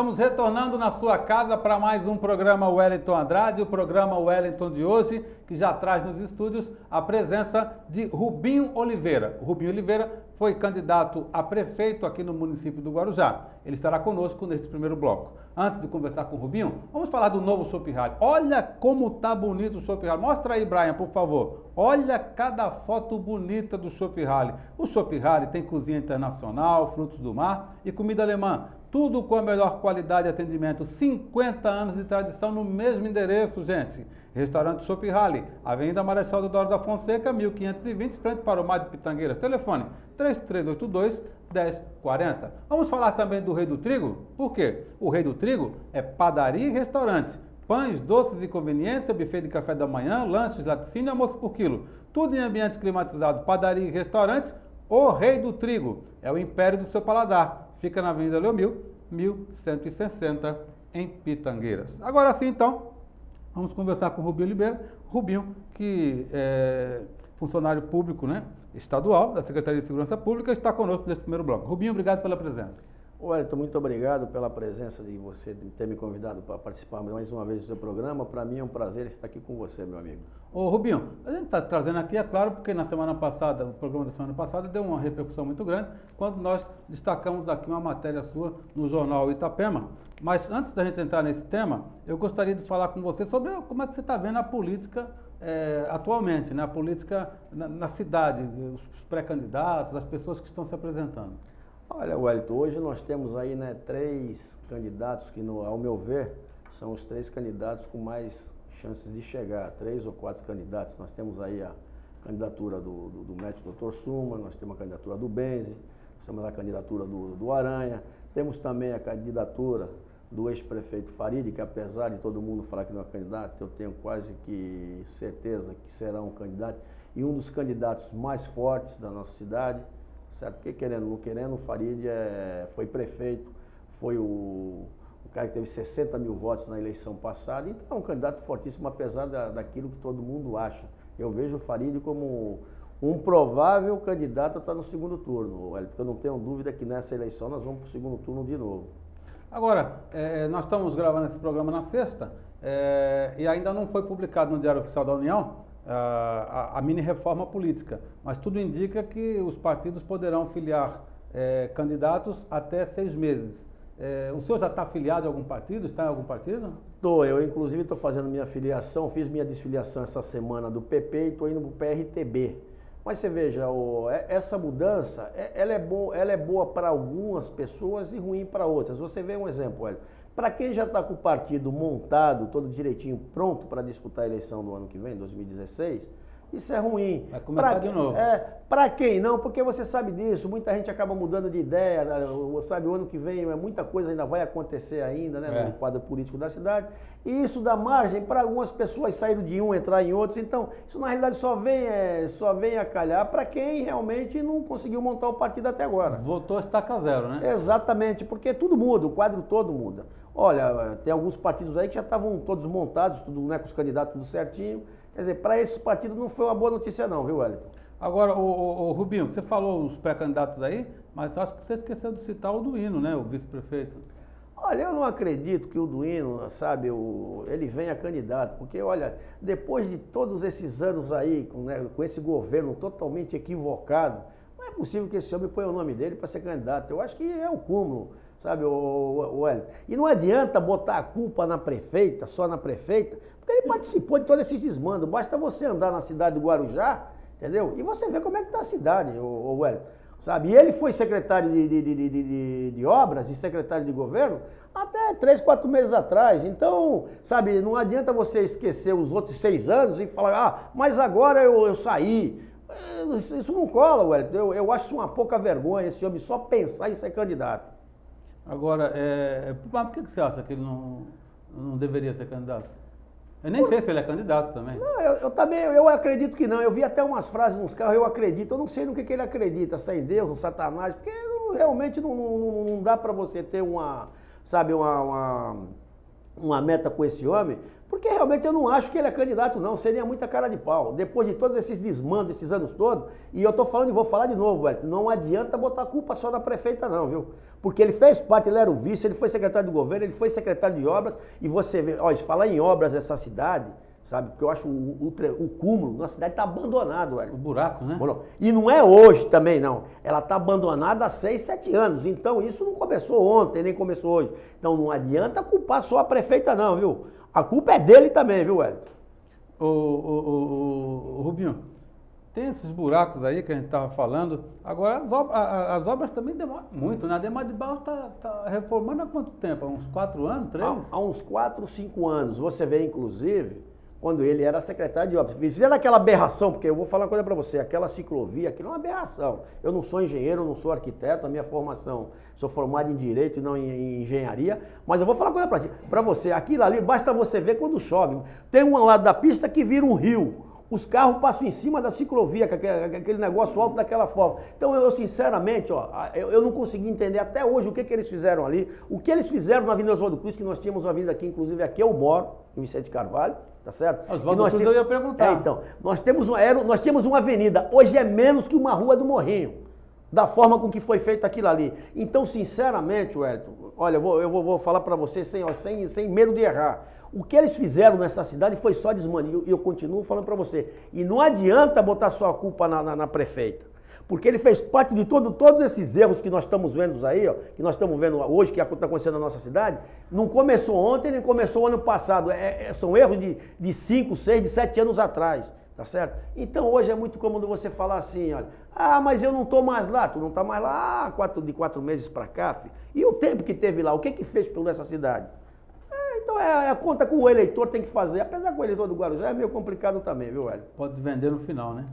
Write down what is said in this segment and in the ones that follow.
estamos retornando na sua casa para mais um programa Wellington Andrade, o programa Wellington de hoje, que já traz nos estúdios a presença de Rubinho Oliveira. O Rubinho Oliveira foi candidato a prefeito aqui no município do Guarujá. Ele estará conosco neste primeiro bloco. Antes de conversar com o Rubinho, vamos falar do novo Chopp Rally. Olha como tá bonito o Chopp Rally. Mostra aí, Brian, por favor. Olha cada foto bonita do Chopp Rally. O Chopp Rally tem cozinha internacional, frutos do mar e comida alemã. Tudo com a melhor qualidade e atendimento. 50 anos de tradição no mesmo endereço, gente. Restaurante Chopp Rally, Avenida Marechal Deodoro da Fonseca, 1520, frente para o Mar de Pitangueiras. Telefone 3382-1040. Vamos falar também do Rei do Trigo? Por quê? O Rei do Trigo é padaria e restaurante. Pães, doces e conveniência, buffet de café da manhã, lanches, laticínio e almoço por quilo. Tudo em ambiente climatizado, padaria e restaurante. O Rei do Trigo é o império do seu paladar. Fica na Avenida Leomil, 1160, em Pitangueiras. Agora sim, então, vamos conversar com o Rubinho Oliveira. Rubinho, que é funcionário público, né, estadual, da Secretaria de Segurança Pública, está conosco nesse primeiro bloco. Rubinho, obrigado pela presença. Wellington, muito obrigado pela presença de você, de ter me convidado para participar mais uma vez do seu programa. Para mim é um prazer estar aqui com você, meu amigo. Ô Rubinho, a gente está trazendo aqui, é claro, porque na semana passada, o programa da semana passada deu uma repercussão muito grande, quando nós destacamos aqui uma matéria sua no jornal Itapema. Mas antes da gente entrar nesse tema, eu gostaria de falar com você sobre como é que você está vendo a política atualmente, né? A política na cidade, os pré-candidatos, as pessoas que estão se apresentando. Olha, Wellington, hoje nós temos aí, né, 3 candidatos que, ao meu ver, são os 3 candidatos com mais chances de chegar, 3 ou 4 candidatos. Nós temos aí a candidatura do médico Dr. Suma, nós temos a candidatura do Benzi, nós temos a candidatura do Aranha, temos também a candidatura do ex-prefeito Farid, que apesar de todo mundo falar que não é candidato, eu tenho quase que certeza que será um candidato, e um dos candidatos mais fortes da nossa cidade, certo? Porque querendo ou não querendo, o Farid foi prefeito, foi o cara que teve 60 mil votos na eleição passada, então é um candidato fortíssimo, apesar daquilo que todo mundo acha. Eu vejo o Farid como um provável candidato a estar no segundo turno, porque eu não tenho dúvida que nessa eleição nós vamos para o segundo turno de novo. Agora, nós estamos gravando esse programa na sexta, e ainda não foi publicado no Diário Oficial da União a mini-reforma política, mas tudo indica que os partidos poderão filiar candidatos até 6 meses. O senhor já está afiliado a algum partido? Está em algum partido? Eu inclusive estou fazendo minha filiação, fiz minha desfiliação essa semana do PP e estou indo para o PRTB. Mas você veja, essa mudança, ela é boa para algumas pessoas e ruim para outras. Você vê um exemplo, olha, para quem já está com o partido montado, todo direitinho, pronto para disputar a eleição do ano que vem, 2016, isso é ruim. Vai começar de novo. Para quem não? Porque você sabe disso, muita gente acaba mudando de ideia, sabe, o ano que vem muita coisa ainda vai acontecer ainda, né, no quadro político da cidade, e isso dá margem para algumas pessoas saírem de um, entrar em outros, então isso na realidade só vem a calhar para quem realmente não conseguiu montar o partido até agora. Voltou a estaca zero, né? Exatamente, porque tudo muda, o quadro todo muda. Olha, tem alguns partidos aí que já estavam todos montados, tudo, né, com os candidatos tudo certinho. Quer dizer, para esses partidos não foi uma boa notícia não, viu, Wellington? Agora, o Rubinho, você falou os pré-candidatos aí, mas acho que você esqueceu de citar o Duino, né, o vice-prefeito. Olha, eu não acredito que o Duino, sabe, ele venha candidato, porque, olha, depois de todos esses anos aí, com esse governo totalmente equivocado, não é possível que esse homem ponha o nome dele para ser candidato. Eu acho que é o cúmulo, sabe, o Wellington. E não adianta botar a culpa na prefeita, só na prefeita, porque ele participou de todos esses desmandos. Basta você andar na cidade do Guarujá, entendeu? E você vê como é que está a cidade, o Wellington. Sabe? E ele foi secretário de obras e secretário de governo até 3, 4 meses atrás. Então, sabe, não adianta você esquecer os outros 6 anos e falar, mas agora eu saí. Isso não cola, Wellington. Eu acho uma pouca vergonha esse homem só pensar em ser candidato. Agora, por que você acha que ele não deveria ser candidato? Eu nem sei se ele é candidato também. Não, eu acredito que não. Eu vi até umas frases nos carros, eu acredito. Eu não sei no que ele acredita, se é em Deus, no Satanás, porque realmente não dá para você ter uma meta com esse homem, Porque realmente eu não acho que ele é candidato, não. Seria muita cara de pau. Depois de todos esses desmandos, esses anos todos, e eu tô falando e vou falar de novo, velho. Não adianta botar a culpa só da prefeita, não, viu? Porque ele fez parte, ele era o vice, ele foi secretário do governo, ele foi secretário de obras, e você vê, ó, falar em obras dessa cidade, sabe? Porque eu acho o cúmulo, nossa cidade está abandonada, velho. O buraco, né? E não é hoje também, não. Ela está abandonada há 6, 7 anos. Então isso não começou ontem, nem começou hoje. Então não adianta culpar só a prefeita, não, viu? A culpa é dele também, viu, Wellington? Rubinho, tem esses buracos aí que a gente estava falando. Agora, as obras também demoram muito, né? A Demar de Barros está reformando há quanto tempo? Há uns 4 anos, 3? Há uns 4, 5 anos. Você vê, inclusive, quando ele era secretário de obras. Fizeram aquela aberração, porque eu vou falar uma coisa para você, aquela ciclovia, aquilo é uma aberração. Eu não sou engenheiro, eu não sou arquiteto, a minha formação, sou formado em Direito e não em Engenharia, mas eu vou falar uma coisa para você, aquilo ali, basta você ver quando chove. Tem um lado da pista que vira um rio. Os carros passam em cima da ciclovia, com aquele negócio alto daquela forma. Então eu sinceramente, ó, eu não consegui entender até hoje o que eles fizeram ali. O que eles fizeram na Avenida Oswaldo Cruz, que nós tínhamos uma avenida aqui, inclusive aqui eu moro, em Vicente Carvalho, tá certo? Oswaldo Cruz eu ia perguntar. Então, nós tínhamos uma avenida, hoje é menos que uma rua do Morrinho, da forma com que foi feito aquilo ali. Então, sinceramente, Wellington, olha, eu vou falar para você sem medo de errar. O que eles fizeram nessa cidade foi só desmanio, e eu continuo falando para você. E não adianta botar só a culpa na prefeita, porque ele fez parte de todos esses erros que nós estamos vendo aí, ó, que nós estamos vendo hoje, que está acontecendo na nossa cidade, não começou ontem, nem começou ano passado. São erros de 5, 6, de 7 anos atrás, tá certo? Então hoje é muito cômodo você falar assim, olha, mas eu não estou mais lá, tu não está mais lá de 4 meses para cá, filho. E o tempo que teve lá, o que fez por essa cidade? Então é a conta que o eleitor tem que fazer, apesar que o eleitor do Guarujá é meio complicado também, viu, Hélio? Pode vender no final, né?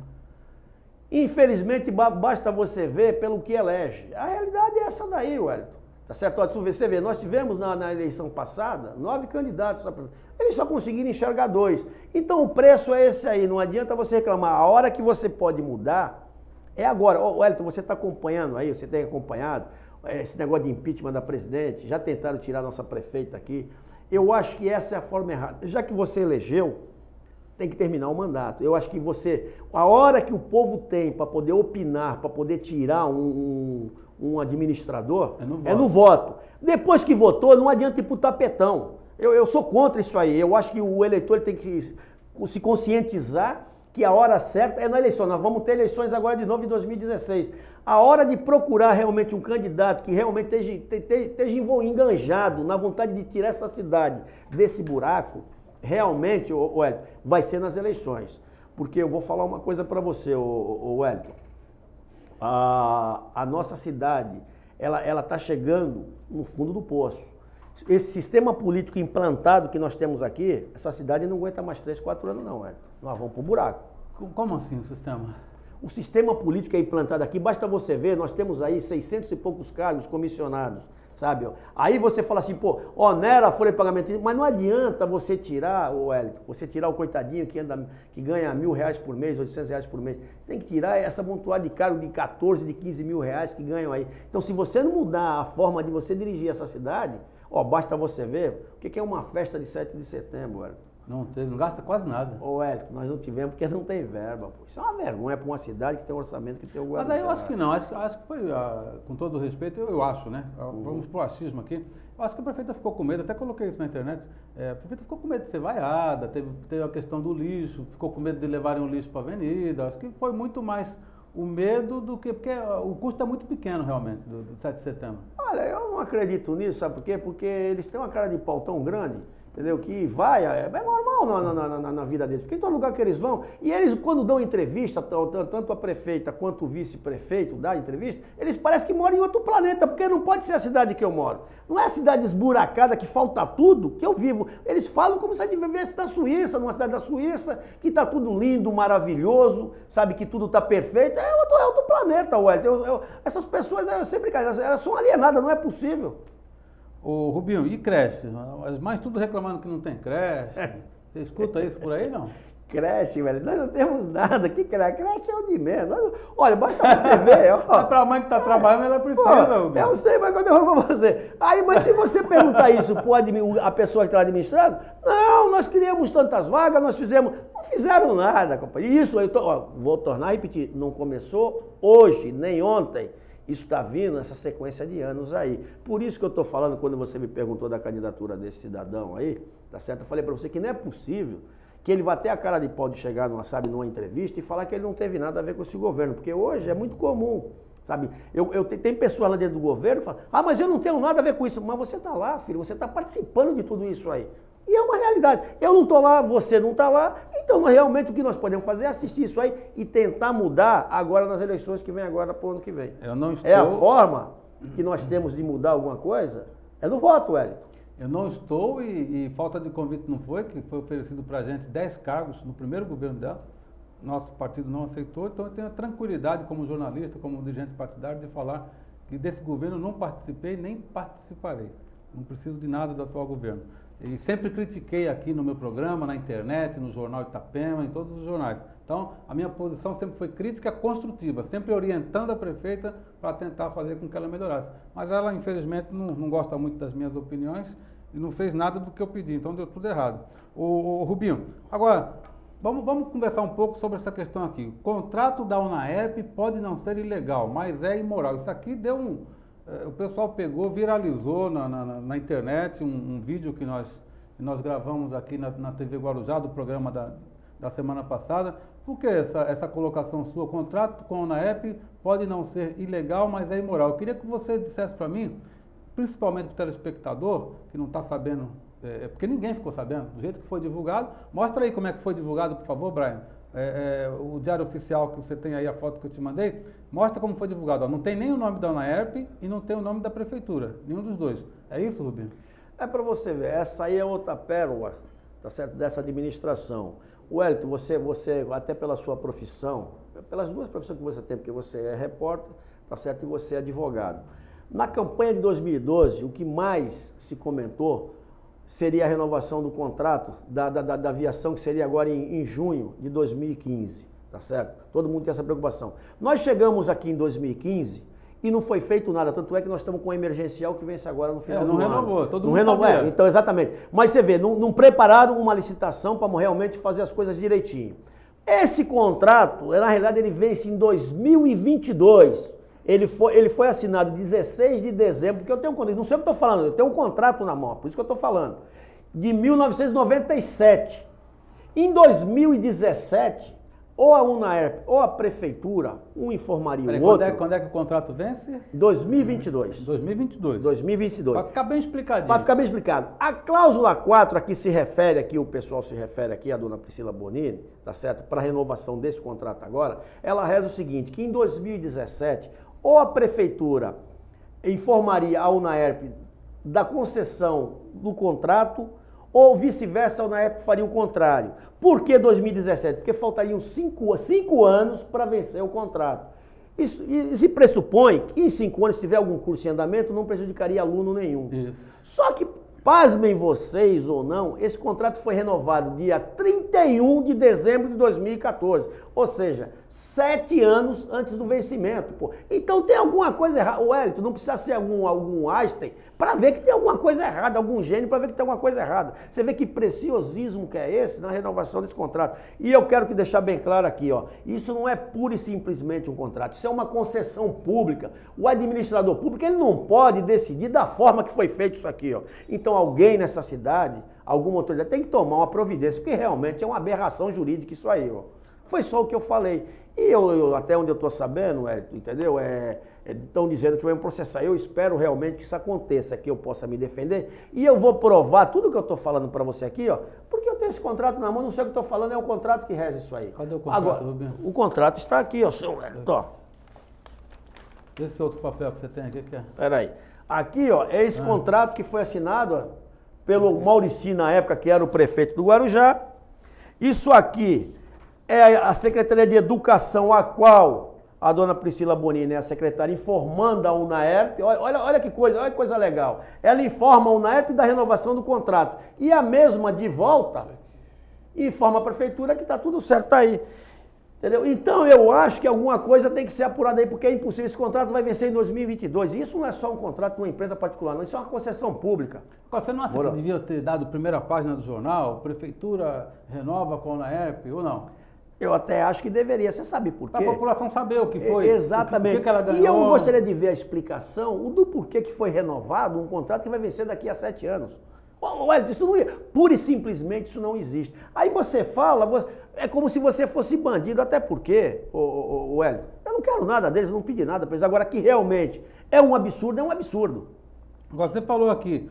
Infelizmente, basta você ver pelo que elege. A realidade é essa daí, Wellington. Tá certo? Você vê, nós tivemos na eleição passada 9 candidatos, eles só conseguiram enxergar 2. Então o preço é esse aí, não adianta você reclamar. A hora que você pode mudar é agora. Wellington, você está acompanhando aí, você tem acompanhado esse negócio de impeachment da presidente, já tentaram tirar a nossa prefeita aqui. Eu acho que essa é a forma errada. Já que você elegeu, tem que terminar o mandato. Eu acho que a hora que o povo tem para poder opinar, para poder tirar um administrador, é no voto. Depois que votou, não adianta ir pro tapetão. Eu sou contra isso aí. Eu acho que o eleitor tem que se conscientizar que a hora certa é na eleição. Nós vamos ter eleições agora de novo em 2016. A hora de procurar realmente um candidato que realmente esteja enganjado na vontade de tirar essa cidade desse buraco, realmente, Wellington, vai ser nas eleições. Porque eu vou falar uma coisa para você, Wellington. A nossa cidade, ela está chegando no fundo do poço. Esse sistema político implantado que nós temos aqui, essa cidade não aguenta mais 3, 4 anos não, Wellington. Nós vamos para o buraco. Como assim o sistema? O sistema político é implantado aqui, basta você ver, nós temos aí 600 e poucos cargos comissionados, sabe? Aí você fala assim, onera a folha de pagamento, mas não adianta você tirar, Wellington, você tirar o coitadinho que ganha R$1.000 por mês, R$800 por mês. Você tem que tirar essa montuada de cargo de 14, de 15 mil reais que ganham aí. Então, se você não mudar a forma de você dirigir essa cidade, basta você ver o que é uma festa de 7 de setembro, Wellington. Não gasta quase nada. Wellington, nós não tivemos porque não tem verba. Isso é uma vergonha para uma cidade que tem um orçamento que tem o Guarujá. Mas aí eu acho que não, acho que foi, com todo respeito, eu acho, né? Vamos pro achismo aqui. Eu acho que a prefeita ficou com medo, até coloquei isso na internet. A prefeita ficou com medo de ser vaiada, teve a questão do lixo, ficou com medo de levarem o lixo para a avenida. Acho que foi muito mais o medo do que... Porque o custo é muito pequeno, realmente, do 7 de setembro. Olha, eu não acredito nisso, sabe por quê? Porque eles têm uma cara de pau tão grande, entendeu? Que vai, é normal na vida deles, porque em todo lugar que eles vão, e eles quando dão entrevista, tanto a prefeita quanto o vice-prefeito dá entrevista, eles parecem que moram em outro planeta, porque não pode ser a cidade que eu moro. Não é a cidade esburacada que falta tudo que eu vivo. Eles falam como se a gente vivesse na Suíça, numa cidade da Suíça, que está tudo lindo, maravilhoso, sabe, que tudo está perfeito. É outro planeta, Wellington. Essas pessoas, eu sempre caio, elas são alienadas, não é possível. Ô Rubinho, e creche? As mães tudo reclamando que não tem creche. Você escuta isso por aí, não? Creche, velho, nós não temos nada. Que creche? Creche é o de menos. Olha, basta você ver. Ó. Para a mãe que está trabalhando, ela precisa. Eu sei, mas quando eu vou fazer? Aí, mas se você perguntar isso para a pessoa que está administrando, não, nós criamos tantas vagas, nós fizemos. Não fizeram nada, companheiro. Isso, vou tornar a repetir, não começou hoje, nem ontem. Isso está vindo nessa sequência de anos aí. Por isso que eu estou falando, quando você me perguntou da candidatura desse cidadão aí, tá certo? Eu falei para você que não é possível que ele vá ter a cara de pau de chegar numa entrevista e falar que ele não teve nada a ver com esse governo, porque hoje é muito comum, sabe? Tem pessoas lá dentro do governo que falam, mas eu não tenho nada a ver com isso. Mas você está lá, filho, você está participando de tudo isso aí. E é uma realidade. Eu não estou lá, você não está lá, então realmente o que nós podemos fazer é assistir isso aí e tentar mudar agora nas eleições que vem agora para o ano que vem. Eu não estou... É a forma que nós temos de mudar alguma coisa, é no voto, Wellington. Eu não estou e falta de convite não foi, que foi oferecido para a gente 10 cargos no primeiro governo dela. Nosso partido não aceitou, então eu tenho a tranquilidade como jornalista, como dirigente partidário, de falar que desse governo não participei nem participarei. Não preciso de nada do atual governo. E sempre critiquei aqui no meu programa, na internet, no jornal Itapema, em todos os jornais. Então, a minha posição sempre foi crítica construtiva, sempre orientando a prefeita para tentar fazer com que ela melhorasse. Mas ela, infelizmente, não gosta muito das minhas opiniões e não fez nada do que eu pedi, então deu tudo errado. Ô Rubinho, agora, vamos conversar um pouco sobre essa questão aqui. O contrato da UNAERP pode não ser ilegal, mas é imoral. Isso aqui deu o pessoal pegou, viralizou na internet um vídeo que nós gravamos aqui na TV Guarujá, do programa da semana passada. Por que essa colocação sua? O contrato com a UNAERP pode não ser ilegal, mas é imoral. Eu queria que você dissesse para mim, principalmente para o telespectador, que não está sabendo, porque ninguém ficou sabendo, do jeito que foi divulgado. Mostra aí como é que foi divulgado, por favor, Brian. O Diário Oficial, que você tem aí, a foto que eu te mandei, mostra como foi divulgado. Ó, não tem nem o nome da UNAERP e não tem o nome da prefeitura, nenhum dos dois. É isso, Rubinho? É para você ver, essa aí é outra pérola, tá certo, dessa administração. Wellington, você, até pela sua profissão, pelas duas profissões que você tem, porque você é repórter, tá certo, e você é advogado. Na campanha de 2012, o que mais se comentou seria a renovação do contrato da aviação, que seria agora em junho de 2015, tá certo? Todo mundo tem essa preocupação. Nós chegamos aqui em 2015 e não foi feito nada, tanto é que nós estamos com um emergencial que vence agora no final do ano. Não renovou, todo mundo renovou. Então, exatamente. Mas você vê, não prepararam uma licitação para realmente fazer as coisas direitinho. Esse contrato, na realidade, ele vence em 2022. Ele foi assinado 16 de dezembro, porque eu tenho um contrato, não sei o que eu estou falando, eu tenho um contrato na mão, por isso que eu estou falando, de 1997. Em 2017, ou a UNAERP ou a prefeitura, um informaria o outro. Quando é que o contrato vence? 2022. 2022. 2022. Para ficar bem explicadinho. Para ficar bem explicado. A cláusula 4, aqui se refere, aqui o pessoal se refere aqui, a dona Priscila Bonini, tá certo? Para a renovação desse contrato agora, ela reza o seguinte, que em 2017, ou a prefeitura informaria a UNAERP da concessão do contrato, ou vice-versa, a UNAERP faria o contrário. Por que 2017? Porque faltariam 5 anos para vencer o contrato. Isso se pressupõe que em 5 anos, se tiver algum curso em andamento, não prejudicaria aluno nenhum. Isso. Só que, pasmem vocês ou não, esse contrato foi renovado dia 31 de dezembro de 2014. Ou seja, 7 anos antes do vencimento. Pô. Então tem alguma coisa errada. Wellington, não precisa ser algum Einstein para ver que tem alguma coisa errada, algum gênio para ver que tem alguma coisa errada. Você vê que preciosismo que é esse na renovação desse contrato. E eu quero que deixar bem claro aqui, ó, isso não é pura e simplesmente um contrato, isso é uma concessão pública. O administrador público, ele não pode decidir da forma que foi feito isso aqui, ó. Então alguém nessa cidade, alguma autoridade tem que tomar uma providência, porque realmente é uma aberração jurídica isso aí, ó. Foi só o que eu falei. E eu até onde eu estou sabendo, entendeu? Estão dizendo que vai me processar. Eu espero realmente que isso aconteça, que eu possa me defender. E eu vou provar tudo que eu estou falando para você aqui, ó, porque eu tenho esse contrato na mão, não sei o que eu estou falando, é o contrato que reza isso aí. Cadê o contrato, agora, Rubinho? O contrato está aqui, ó, seu Wellington. Esse outro papel que você tem aqui, que é? Peraí. Aqui, ó, é esse contrato que foi assinado, ó, pelo Maurici, na época, que era o prefeito do Guarujá. Isso aqui é a Secretaria de Educação, a qual a dona Priscila Bonini é a secretária, informando a UNAERP. Olha que coisa, olha que coisa legal. Ela informa a UNAERP da renovação do contrato. E a mesma de volta informa a prefeitura que está tudo certo, está aí. Entendeu? Então eu acho que alguma coisa tem que ser apurada aí, porque é impossível. Esse contrato vai vencer em 2022. E isso não é só um contrato de uma empresa particular, não. Isso é uma concessão pública. Você não acha que devia ter dado a primeira página do jornal, prefeitura renova com a UNAERP ou não? Eu até acho que deveria. Você sabe por quê? Para a população saber o que foi. Exatamente. O que ela ganhou. E eu gostaria de ver a explicação do porquê que foi renovado um contrato que vai vencer daqui a 7 anos. Ué, isso não, pura e simplesmente isso não existe. Aí você fala, é como se você fosse bandido, até porque, Wellington, eu não quero nada deles, não pedi nada para eles. Agora que realmente é um absurdo, é um absurdo. Agora você falou aqui,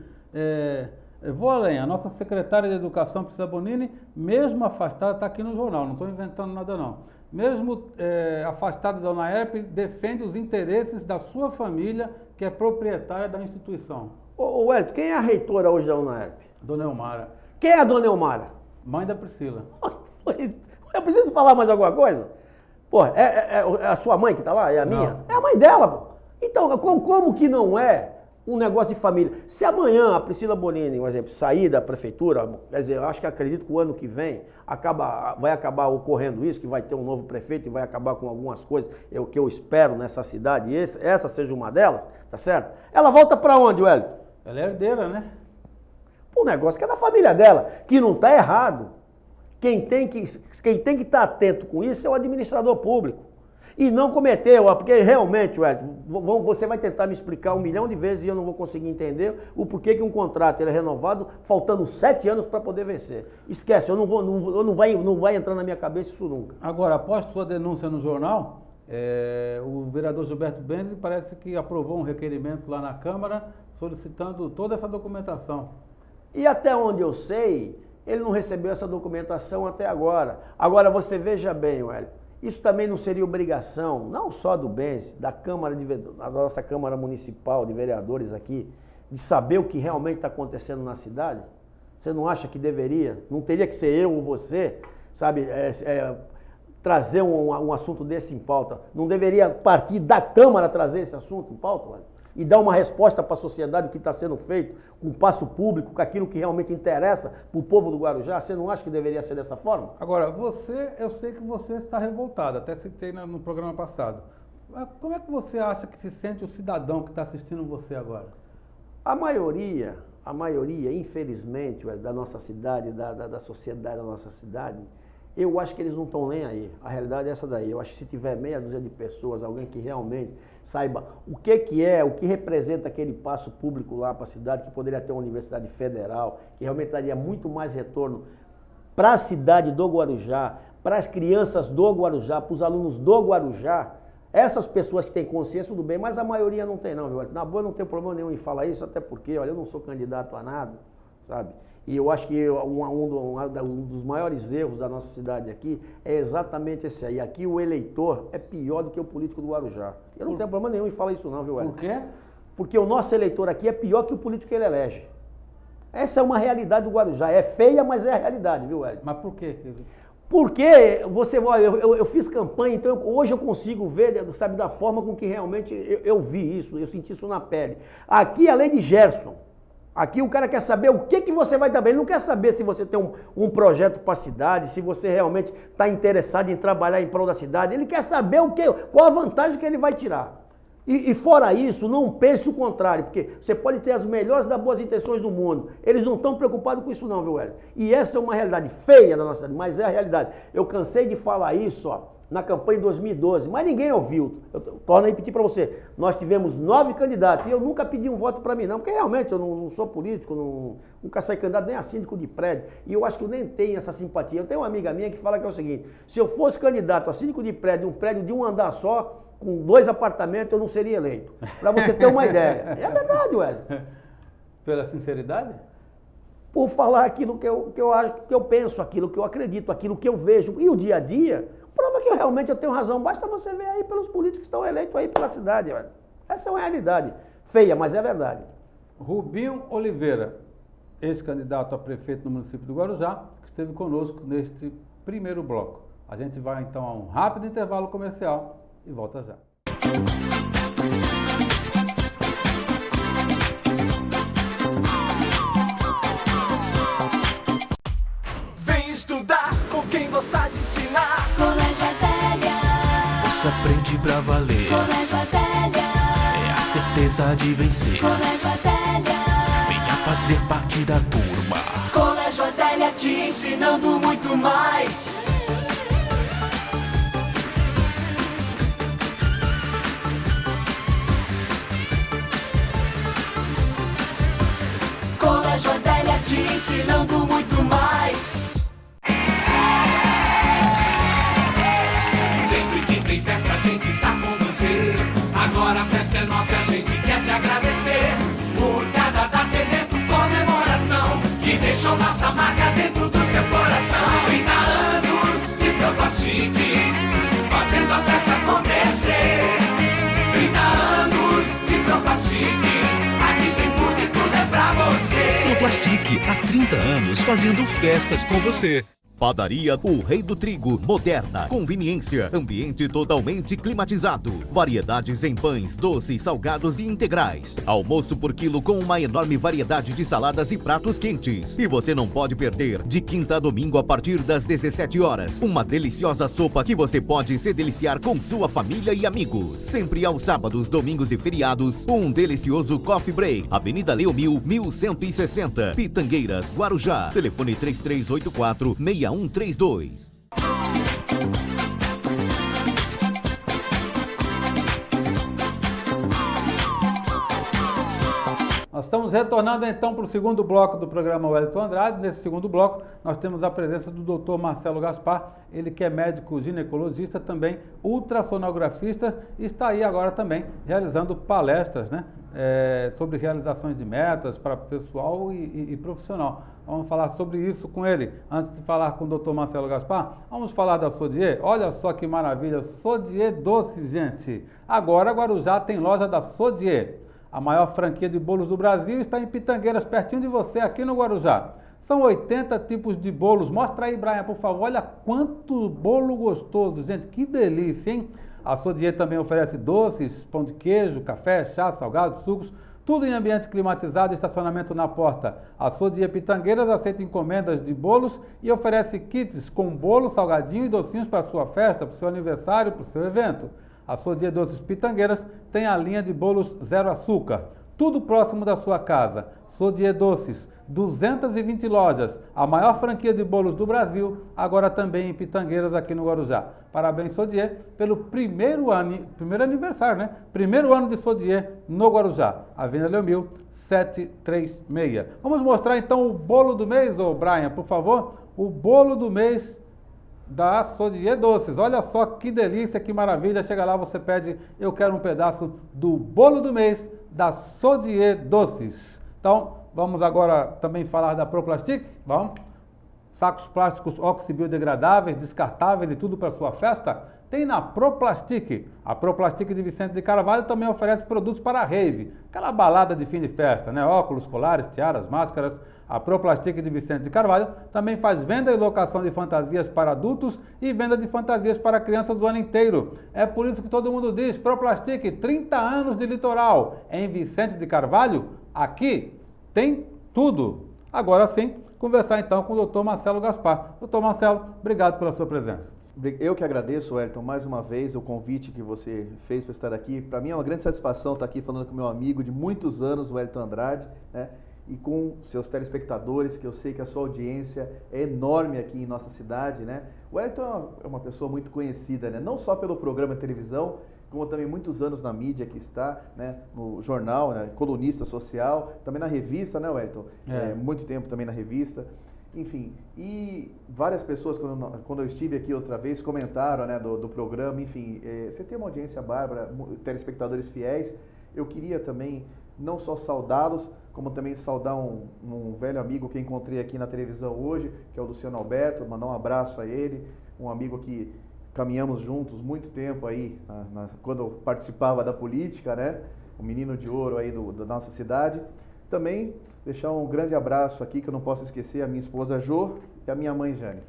eu vou além, a nossa secretária de Educação, Priscila Bonini, mesmo afastada, está aqui no jornal, não estou inventando nada não. Mesmo afastada da UNAERP, defende os interesses da sua família, que é proprietária da instituição. Wellington, quem é a reitora hoje da UNAERP? Dona Elmara. Quem é a dona Elmara? Mãe da Priscila. Eu preciso falar mais alguma coisa? Pô, é a sua mãe que está lá? É a minha? Não. É a mãe dela, pô. Então, como que não é um negócio de família? Se amanhã a Priscila Bonini, por exemplo, sair da prefeitura, quer dizer, eu acho que acredito que o ano que vem vai acabar ocorrendo isso, que vai ter um novo prefeito e vai acabar com algumas coisas que eu espero nessa cidade, e essa seja uma delas, tá certo? Ela volta para onde, Wellington? Ela é herdeira, né? Um negócio que é da família dela, que não está errado. Quem tem que estar atento com isso é o administrador público. E não cometeu, porque realmente, Wellington, você vai tentar me explicar 1 milhão de vezes e eu não vou conseguir entender o porquê que um contrato ele é renovado faltando 7 anos para poder vencer. Esquece, não vai entrar na minha cabeça isso nunca. Agora, após sua denúncia no jornal, o vereador Gilberto Benzi parece que aprovou um requerimento lá na Câmara solicitando toda essa documentação. E até onde eu sei, ele não recebeu essa documentação até agora. Agora você veja bem, Wellington, isso também não seria obrigação, não só do Benzi, da nossa Câmara Municipal de Vereadores aqui, de saber o que realmente está acontecendo na cidade? Você não acha que deveria? Não teria que ser eu ou você, sabe, trazer um assunto desse em pauta? Não deveria partir da Câmara trazer esse assunto em pauta, Wellington? E dar uma resposta para a sociedade do que está sendo feito, com o passo público, com aquilo que realmente interessa para o povo do Guarujá? Você não acha que deveria ser dessa forma? Agora, eu sei que você está revoltado, até citei no programa passado. Mas como é que você acha que se sente o cidadão que está assistindo você agora? A maioria, infelizmente, da nossa cidade, da sociedade da nossa cidade, eu acho que eles não estão nem aí. A realidade é essa daí. Eu acho que se tiver meia dúzia de pessoas, alguém que realmente saiba o que representa aquele passo público lá para a cidade, que poderia ter uma universidade federal, que realmente daria muito mais retorno para a cidade do Guarujá, para as crianças do Guarujá, para os alunos do Guarujá. Essas pessoas que têm consciência, tudo bem, mas a maioria não tem não, viu? Na boa, não tem problema nenhum em falar isso, até porque, olha, eu não sou candidato a nada, sabe? E eu acho que um dos maiores erros da nossa cidade aqui é exatamente esse aí. Aqui o eleitor é pior do que o político do Guarujá. Eu não tenho problema nenhum em falar isso não, viu, Wellington? Por quê? Porque o nosso eleitor aqui é pior que o político que ele elege. Essa é uma realidade do Guarujá. É feia, mas é a realidade, viu, Wellington? Mas por quê? Porque eu fiz campanha, então hoje eu consigo ver, sabe, da forma com que realmente eu vi isso, eu senti isso na pele. Aqui, além de Gerson, aqui o cara quer saber o que você vai dar bem. Ele não quer saber se você tem um projeto para a cidade, se você realmente está interessado em trabalhar em prol da cidade. Ele quer saber qual a vantagem que ele vai tirar. E fora isso, não pense o contrário, porque você pode ter as melhores das boas intenções do mundo. Eles não estão preocupados com isso não, viu, Wellington? E essa é uma realidade feia da nossa cidade, mas é a realidade. Eu cansei de falar isso, na campanha em 2012, mas ninguém ouviu. Eu torno a repetir para você, nós tivemos 9 candidatos e eu nunca pedi um voto para mim não, porque realmente eu não sou político, nunca saí candidato nem a síndico de prédio, e eu acho que eu nem tenho essa simpatia. Eu tenho uma amiga minha que fala que é o seguinte, se eu fosse candidato a síndico de um prédio de um andar só, com 2 apartamentos eu não seria eleito, para você ter uma ideia. É verdade, Wellington. Pela sinceridade? Por falar aquilo que eu penso, aquilo que eu acredito, aquilo que eu vejo, e o dia a dia, prova que realmente eu tenho razão. Basta você ver aí pelos políticos que estão eleitos aí pela cidade, velho. Essa é uma realidade feia, mas é verdade. Rubinho Oliveira, ex-candidato a prefeito no município do Guarujá, que esteve conosco neste primeiro bloco. A gente vai então a um rápido intervalo comercial e volta já. Vem estudar valer. Colégio Adélia É a certeza de vencer. Colégio Adélia Venha fazer parte da turma. Colégio Adélia te ensinando muito mais. Colégio Adélia te ensinando muito mais. Sempre que tem festa a gente está com você. Agora a festa é nossa e a gente quer te agradecer por cada data, evento, comemoração que deixou nossa marca dentro do seu coração. 30 anos de Proplastic, fazendo a festa acontecer. 30 anos de Proplastic, aqui tem tudo e tudo é pra você. Proplastic, há 30 anos fazendo festas com você. Padaria O Rei do Trigo, moderna, conveniência, ambiente totalmente climatizado, variedades em pães, doces, salgados e integrais, almoço por quilo com uma enorme variedade de saladas e pratos quentes. E você não pode perder, de quinta a domingo a partir das 17 horas, uma deliciosa sopa que você pode se deliciar com sua família e amigos. Sempre aos sábados, domingos e feriados, um delicioso coffee break. Avenida Leomil, 1160, Pitangueiras, Guarujá. Telefone 3384-6132. Nós estamos retornando então para o segundo bloco do programa Wellington Andrade. Nesse segundo bloco, nós temos a presença do Dr. Marcelo Gaspar, ele que é médico ginecologista, também ultrassonografista, e está aí agora também realizando palestras, né, sobre realizações de metas para pessoal e profissional. Vamos falar sobre isso com ele. Antes de falar com o Dr. Marcelo Gaspar, vamos falar da Sodier. Olha só que maravilha, Sodier Doces, gente. Agora Guarujá tem loja da Sodier. A maior franquia de bolos do Brasil está em Pitangueiras, pertinho de você, aqui no Guarujá. São 80 tipos de bolos. Mostra aí, Brian, por favor. Olha quanto bolo gostoso, gente. Que delícia, hein? A Sodier também oferece doces, pão de queijo, café, chá, salgados, sucos, tudo em ambiente climatizado e estacionamento na porta. A Sodier Pitangueiras aceita encomendas de bolos e oferece kits com bolo, salgadinho e docinhos para a sua festa, para o seu aniversário, para o seu evento. A Sodier Doces Pitangueiras tem a linha de bolos zero açúcar, tudo próximo da sua casa. Sodier Doces, 220 lojas, a maior franquia de bolos do Brasil, agora também em Pitangueiras, aqui no Guarujá. Parabéns, Sodier, pelo primeiro aniversário, né? Primeiro ano de Sodier no Guarujá. Avenida Leomil, 736. Vamos mostrar então o bolo do mês, ô Brian, por favor. O bolo do mês da Sodier Doces. Olha só que delícia, que maravilha. Chega lá, você pede, eu quero um pedaço do bolo do mês da Sodier Doces. Então, vamos agora também falar da Proplastic. Vamos. Sacos plásticos oxibiodegradáveis, descartáveis e tudo para sua festa? Tem na Proplastic. A Proplastic de Vicente de Carvalho também oferece produtos para a rave. Aquela balada de fim de festa, né? Óculos, colares, tiaras, máscaras. A Proplastic de Vicente de Carvalho também faz venda e locação de fantasias para adultos e venda de fantasias para crianças o ano inteiro. É por isso que todo mundo diz, Proplastic, 30 anos de litoral. Em Vicente de Carvalho, aqui tem tudo. Agora sim, conversar então com o Dr. Marcelo Gaspar. Dr. Marcelo, obrigado pela sua presença. Eu que agradeço, Wellington, mais uma vez o convite que você fez para estar aqui. Para mim é uma grande satisfação estar aqui falando com meu amigo de muitos anos, o Wellington Andrade, né? E com seus telespectadores, que eu sei que a sua audiência é enorme aqui em nossa cidade, né? O Wellington é uma pessoa muito conhecida, né? Não só pelo programa de televisão, como também muitos anos na mídia que está, né? No jornal, né? Colunista social, também na revista, né, Wellington? Muito tempo também na revista. Enfim, e várias pessoas, quando eu estive aqui outra vez, comentaram, né, do programa. Enfim, você tem uma audiência bárbara, telespectadores fiéis. Eu queria também não só saudá-los, como também saudar um velho amigo que encontrei aqui na televisão hoje, que é o Luciano Alberto, mandar um abraço a ele, um amigo que caminhamos juntos muito tempo aí, quando eu participava da política, né? Um menino de ouro aí da nossa cidade. Também deixar um grande abraço aqui, que eu não posso esquecer, a minha esposa Jo e a minha mãe Jane.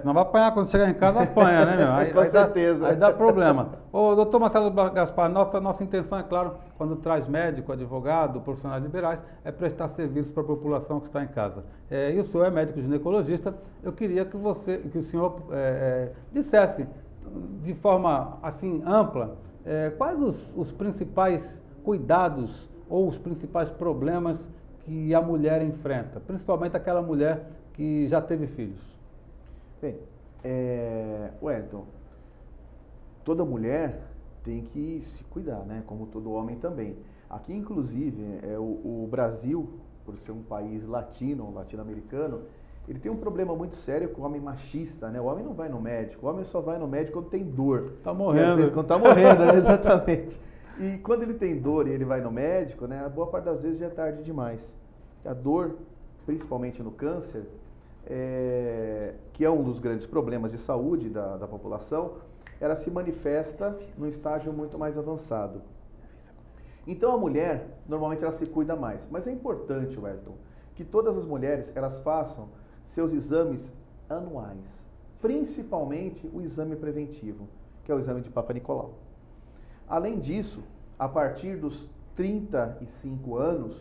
Senão vai apanhar quando chegar em casa, apanha, né, meu? Com certeza. Aí dá problema. Ô, doutor Marcelo Gaspar, nossa intenção, é claro, quando traz médico, advogado, profissionais liberais, é prestar serviço para a população que está em casa. E o senhor é médico ginecologista, eu queria que o senhor dissesse, de forma assim ampla, quais os principais cuidados ou os principais problemas que a mulher enfrenta, principalmente aquela mulher que já teve filhos? Bem, Wellington, toda mulher tem que se cuidar, né? Como todo homem também. Aqui, inclusive, o Brasil, por ser um país latino-americano, ele tem um problema muito sério com o homem machista, né? O homem não vai no médico, o homem só vai no médico quando tem dor. Tá morrendo. Às vezes, quando tá morrendo, né? Exatamente. E quando ele tem dor e ele vai no médico, né? A boa parte das vezes já é tarde demais. A dor, principalmente no câncer, que é um dos grandes problemas de saúde da população, ela se manifesta num estágio muito mais avançado. Então a mulher, normalmente ela se cuida mais. Mas é importante, Wellington, que todas as mulheres elas façam seus exames anuais. Principalmente o exame preventivo, que é o exame de Papa Nicolau. Além disso, a partir dos 35 anos,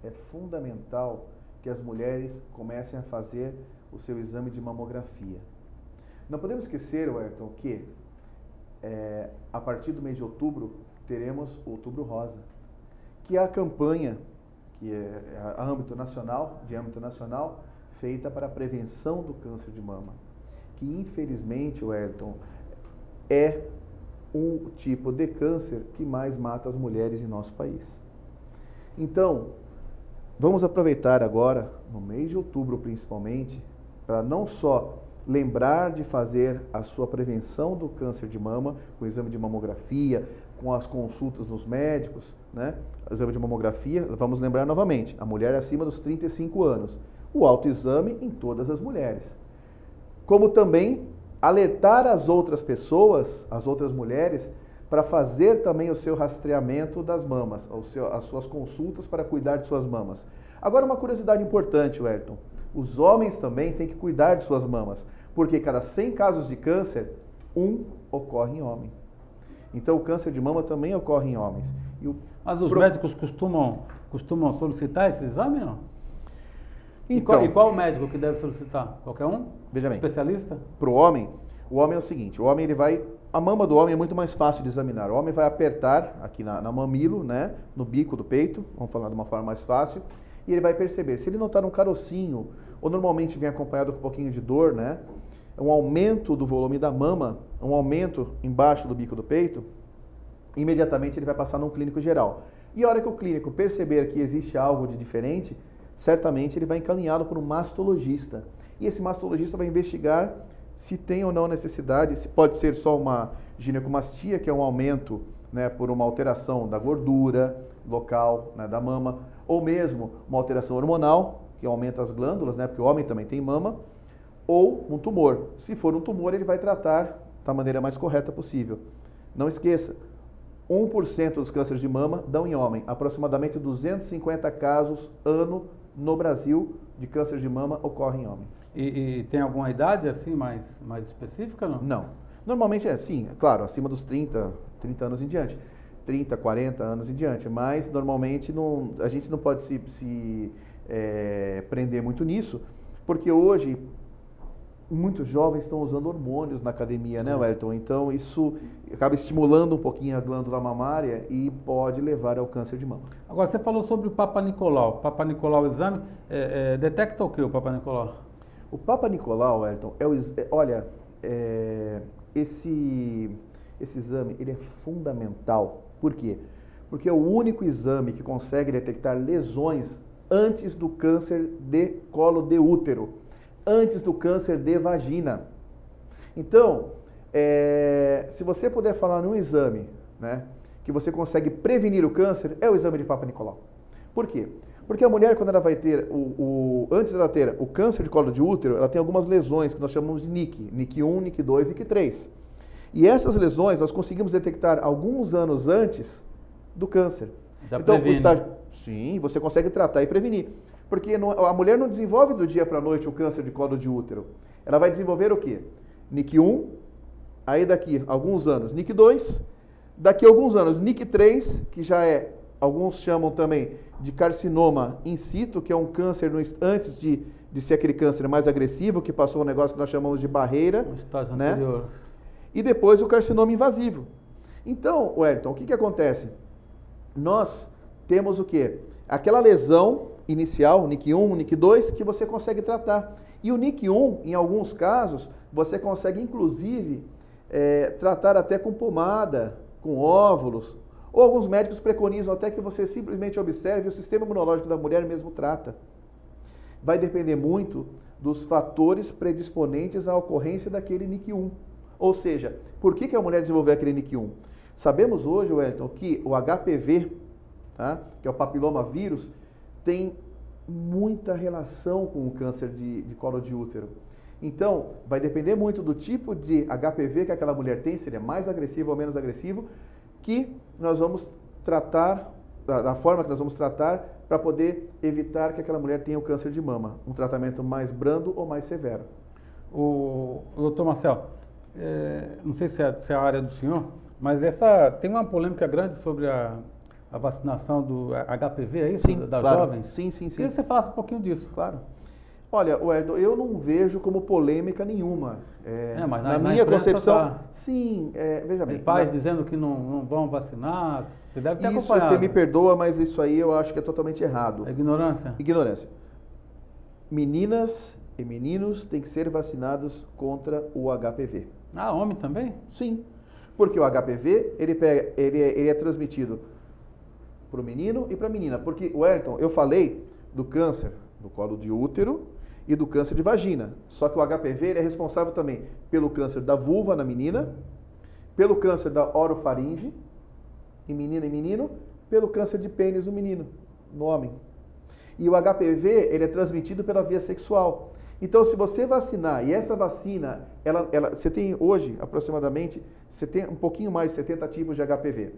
é fundamental que as mulheres comecem a fazer o seu exame de mamografia. Não podemos esquecer, Wellington, que a partir do mês de outubro, teremos o Outubro Rosa, que é a campanha que é de âmbito nacional, feita para a prevenção do câncer de mama, que infelizmente, Wellington, é um tipo de câncer que mais mata as mulheres em nosso país. Então, vamos aproveitar agora, no mês de outubro principalmente, para não só lembrar de fazer a sua prevenção do câncer de mama, com o exame de mamografia, com as consultas nos médicos, né? O exame de mamografia, vamos lembrar novamente, a mulher acima dos 35 anos, o autoexame em todas as mulheres. Como também alertar as outras pessoas, as outras mulheres, para fazer também o seu rastreamento das mamas, as suas consultas para cuidar de suas mamas. Agora uma curiosidade importante, Wellington, os homens também têm que cuidar de suas mamas, porque cada 100 casos de câncer, um ocorre em homem. Então o câncer de mama também ocorre em homens. Mas os médicos costumam solicitar esse exame, não? Então, e qual o médico que deve solicitar? Qualquer um? Veja bem. Especialista? Para o homem é o seguinte, a mama do homem é muito mais fácil de examinar. O homem vai apertar aqui na mamilo, né, no bico do peito, vamos falar de uma forma mais fácil, e ele vai perceber. Se ele notar um carocinho, ou normalmente vem acompanhado com um pouquinho de dor, né, um aumento do volume da mama, um aumento embaixo do bico do peito, imediatamente ele vai passar num clínico geral. E a hora que o clínico perceber que existe algo de diferente, certamente ele vai encaminhá-lo para um mastologista. E esse mastologista vai investigar se tem ou não necessidade, se pode ser só uma ginecomastia, que é um aumento, né, por uma alteração da gordura local, né, da mama, ou mesmo uma alteração hormonal, que aumenta as glândulas, né, porque o homem também tem mama, ou um tumor. Se for um tumor, ele vai tratar da maneira mais correta possível. Não esqueça, 1% dos cânceres de mama dão em homem, aproximadamente 250 casos ano no Brasil de câncer de mama ocorrem em homem. E tem alguma idade assim mais específica, não? Não. Normalmente sim, claro, acima dos 30 anos em diante. 30, 40 anos em diante, mas normalmente a gente não pode se prender muito nisso, porque hoje muitos jovens estão usando hormônios na academia, né, Wellington? Então isso acaba estimulando um pouquinho a glândula mamária e pode levar ao câncer de mama. Agora, você falou sobre o Papa Nicolau. Papa Nicolau, exame, detecta o que o Papa Nicolau? O Papa Nicolau, Wellington, esse exame ele é fundamental. Por quê? Porque é o único exame que consegue detectar lesões antes do câncer de colo de útero, antes do câncer de vagina. Então, se você puder falar num exame, né, que você consegue prevenir o câncer, é o exame de Papa Nicolau. Por quê? Porque a mulher, quando ela vai ter, antes dela ter o câncer de colo de útero, ela tem algumas lesões que nós chamamos de NIC, NIC 1, NIC 2, NIC 3. E essas lesões nós conseguimos detectar alguns anos antes do câncer. Já então, sim, você consegue tratar e prevenir. Porque a mulher não desenvolve do dia para a noite o câncer de colo de útero. Ela vai desenvolver o quê? NIC 1, aí daqui alguns anos NIC 2, daqui a alguns anos NIC 3, que já alguns chamam também de carcinoma in situ, que é um câncer antes de ser aquele câncer mais agressivo, que passou um negócio que nós chamamos de barreira. O estágio né? anterior. E depois o carcinoma invasivo. Então, Wellington, o que acontece? Nós temos o quê? Aquela lesão inicial, NIC 1, NIC 2, que você consegue tratar. E o NIC 1, em alguns casos, você consegue inclusive tratar até com pomada, com óvulos, ou alguns médicos preconizam até que você simplesmente observe o sistema imunológico da mulher mesmo trata. Vai depender muito dos fatores predisponentes à ocorrência daquele NIC 1. Ou seja, por que a mulher desenvolveu aquele NIC 1? Sabemos hoje, Wellington, que o HPV, tá, que é o papiloma vírus, tem muita relação com o câncer de colo de útero. Então, vai depender muito do tipo de HPV que aquela mulher tem, se ele é mais agressivo ou menos agressivo, que nós vamos tratar, da forma que nós vamos tratar, para poder evitar que aquela mulher tenha o câncer de mama. Um tratamento mais brando ou mais severo. O doutor Marcelo, não sei se é a área do senhor, mas tem uma polêmica grande sobre a vacinação do HPV, é isso? Sim, das claro. jovens? Sim, sim, sim. Queria que você falasse um pouquinho disso. Claro. Olha, Wellington, eu não vejo como polêmica nenhuma. Mas na minha concepção, tá... sim, veja bem. Tem pais dizendo que não vão vacinar, você deve ter Isso acompanhado. você me perdoa, mas isso aí eu acho que é totalmente errado. É ignorância? Ignorância. Meninas e meninos têm que ser vacinados contra o HPV. Ah, homem também? Sim, porque o HPV ele é transmitido para o menino e para a menina. Porque, Wellington, eu falei do câncer do colo de útero e do câncer de vagina. Só que o HPV ele é responsável também pelo câncer da vulva na menina, pelo câncer da orofaringe, em menina e menino, pelo câncer de pênis no menino, no homem. E o HPV ele é transmitido pela via sexual. Então, se você vacinar, e essa vacina, você tem hoje, aproximadamente, você tem um pouquinho mais de 70 tipos de HPV.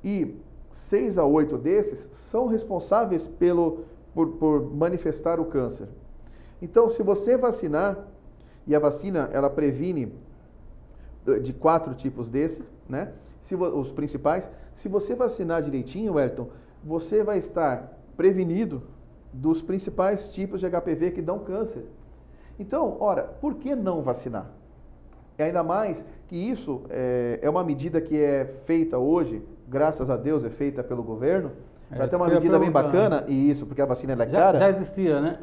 E 6 a 8 desses são responsáveis por manifestar o câncer. Então, se você vacinar, e a vacina, ela previne de 4 tipos desse, né? Os principais, se você vacinar direitinho, Wellington, você vai estar prevenido dos principais tipos de HPV que dão câncer. Então, ora, por que não vacinar? E ainda mais que isso é uma medida que é feita hoje, graças a Deus é feita pelo governo, é até uma medida bem bacana, e isso, porque a vacina é cara. Já existia, né?